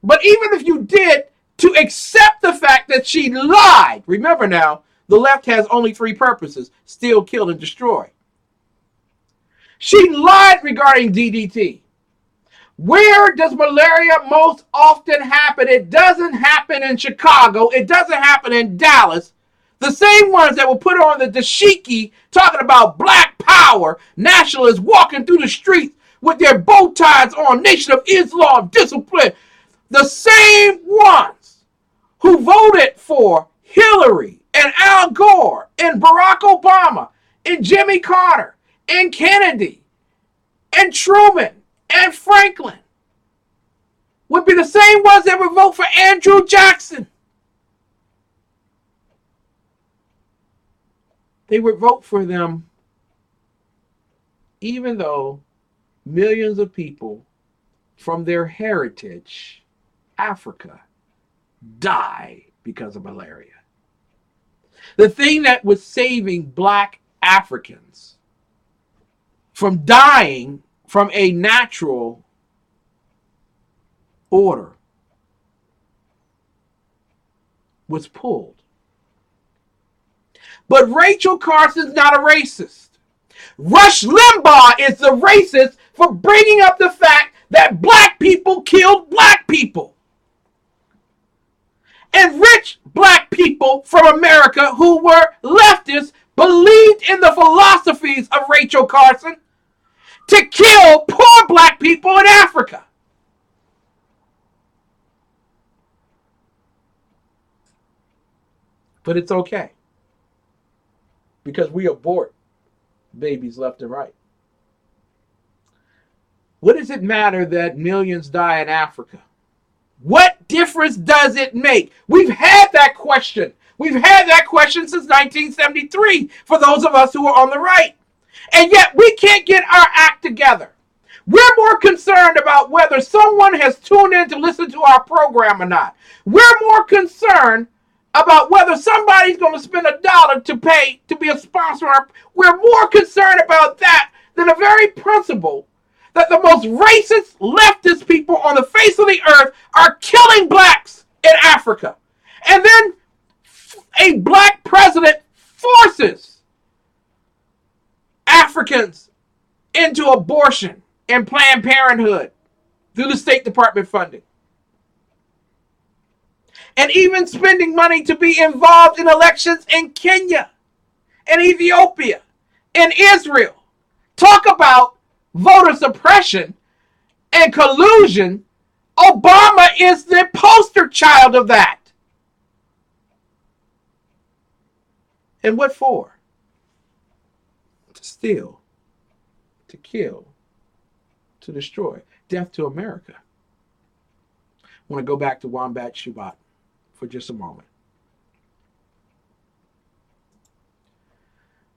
But even if you did, to accept the fact that she lied, remember now, the left has only three purposes: steal, kill, and destroy. She lied regarding DDT. Where does malaria most often happen? It doesn't happen in Chicago. It doesn't happen in Dallas. The same ones that will put on the dashiki talking about black power, nationalists walking through the streets with their bow ties on, Nation of Islam, discipline. The same ones who voted for Hillary and Al Gore and Barack Obama and Jimmy Carter and Kennedy and Truman and Franklin would be the same ones that would vote for Andrew Jackson. They would vote for them even though millions of people from their heritage, Africa, die because of malaria. The thing that was saving black Africans from dying from a natural order was pulled. But Rachel Carson's not a racist. Rush Limbaugh is the racist for bringing up the fact that black people killed black people. And rich black people from America who were leftists believed in the philosophies of Rachel Carson to kill poor black people in Africa. But it's okay, because we abort babies left and right. What does it matter that millions die in Africa? What difference does it make? We've had that question. We've had that question since 1973 for those of us who are on the right. And yet we can't get our act together. We're more concerned about whether someone has tuned in to listen to our program or not. We're more concerned about whether somebody's going to spend $1 to pay to be a sponsor. We're more concerned about that than the very principle that the most racist leftist people on the face of the earth are killing blacks in Africa. And then a black president forces Africans into abortion and Planned Parenthood through the State Department funding. And even spending money to be involved in elections in Kenya and Ethiopia and Israel. Talk about voter suppression and collusion. Obama is the poster child of that. And what for? To steal, to kill, to destroy. Death to America. I want to go back to Wombat Shubat for just a moment.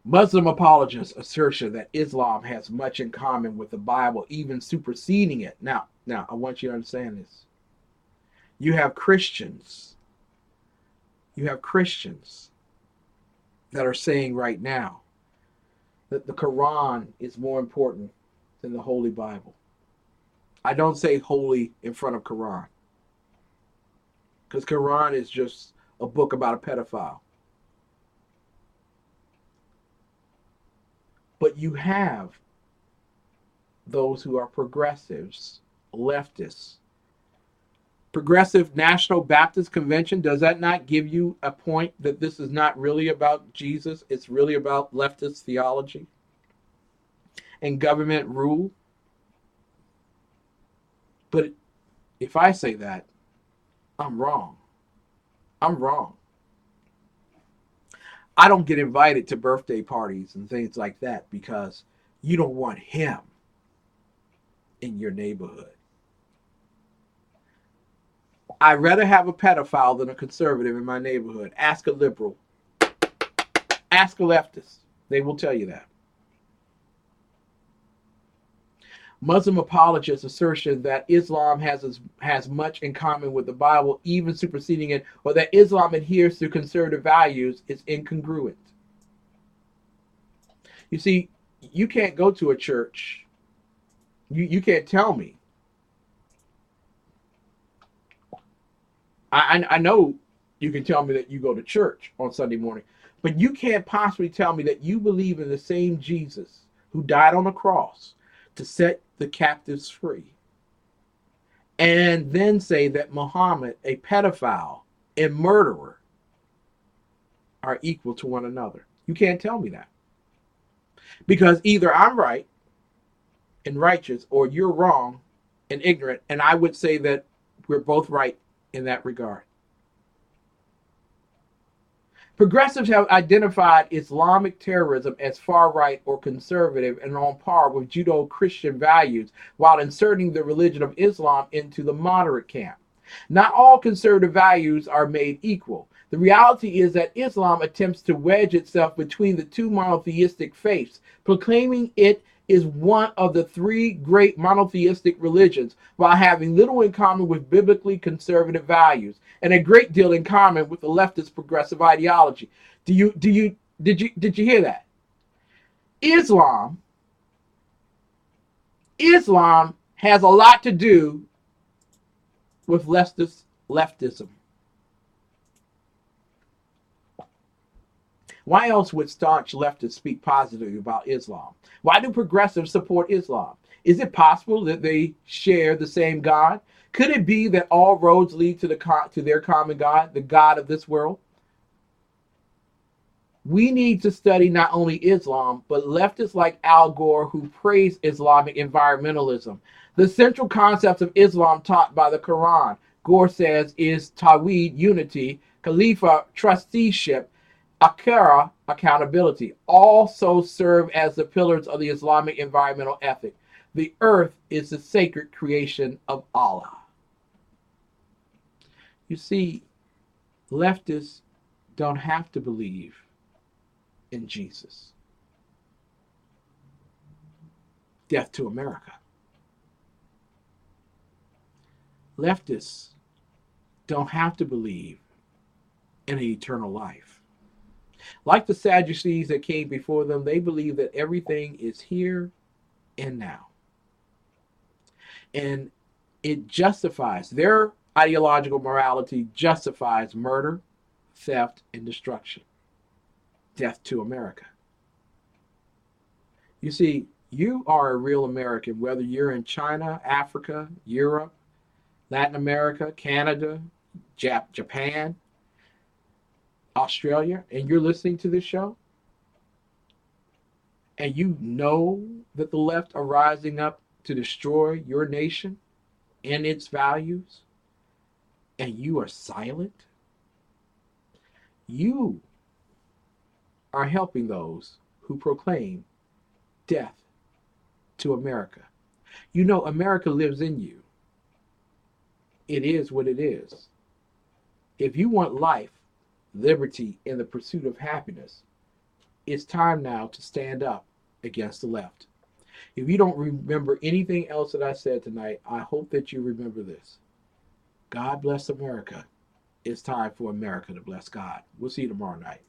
Muslim apologists' assertion that Islam has much in common with the Bible, even superseding it. Now, I want you to understand this. You have Christians that are saying right now that the Quran is more important than the Holy Bible. I don't say holy in front of Quran, because Quran is just a book about a pedophile. But you have those who are progressives, leftists. Progressive National Baptist Convention, does that not give you a point that this is not really about Jesus? It's really about leftist theology and government rule? But if I say that, I'm wrong. I'm wrong. I don't get invited to birthday parties and things like that because you don't want him in your neighborhood. I'd rather have a pedophile than a conservative in my neighborhood. Ask a liberal. Ask a leftist. They will tell you that. Muslim apologists' assertion that Islam has much in common with the Bible, even superseding it, or that Islam adheres to conservative values, is incongruent. You see, you can't go to a church. You can't tell me. I know you can tell me that you go to church on Sunday morning, but you can't possibly tell me that you believe in the same Jesus who died on the cross to set the captives free, and then say that Muhammad, a pedophile and murderer, are equal to one another. You can't tell me that. Because either I'm right and righteous, or you're wrong and ignorant, and I would say that we're both right in that regard. Progressives have identified Islamic terrorism as far right or conservative and on par with Judeo-Christian values, while inserting the religion of Islam into the moderate camp. Not all conservative values are made equal. The reality is that Islam attempts to wedge itself between the two monotheistic faiths, proclaiming it is one of the three great monotheistic religions, while having little in common with biblically conservative values and a great deal in common with the leftist progressive ideology. Did you hear that? Islam has a lot to do with leftism. Why else would staunch leftists speak positively about Islam? Why do progressives support Islam? Is it possible that they share the same God? Could it be that all roads lead to their common God, the God of this world? We need to study not only Islam, but leftists like Al Gore who praise Islamic environmentalism. The central concepts of Islam taught by the Quran, Gore says, is Tawhid, unity, Khalifa, trusteeship, Akira, accountability, also serve as the pillars of the Islamic environmental ethic. The earth is the sacred creation of Allah. You see, leftists don't have to believe in Jesus. Death to America. Leftists don't have to believe in an eternal life. Like the Sadducees that came before them, they believe that everything is here and now. And it justifies, their ideological morality justifies murder, theft, and destruction. Death to America. You see, you are a real American, whether you're in China, Africa, Europe, Latin America, Canada, Japan, Australia, and you're listening to this show, and you know that the left are rising up to destroy your nation and its values, and you are silent, you are helping those who proclaim death to America. You know, America lives in you. It is what it is. If you want life, liberty, and the pursuit of happiness, it's time now to stand up against the left. If you don't remember anything else that I said tonight, I hope that you remember this. God bless America. It's time for America to bless God. We'll see you tomorrow night.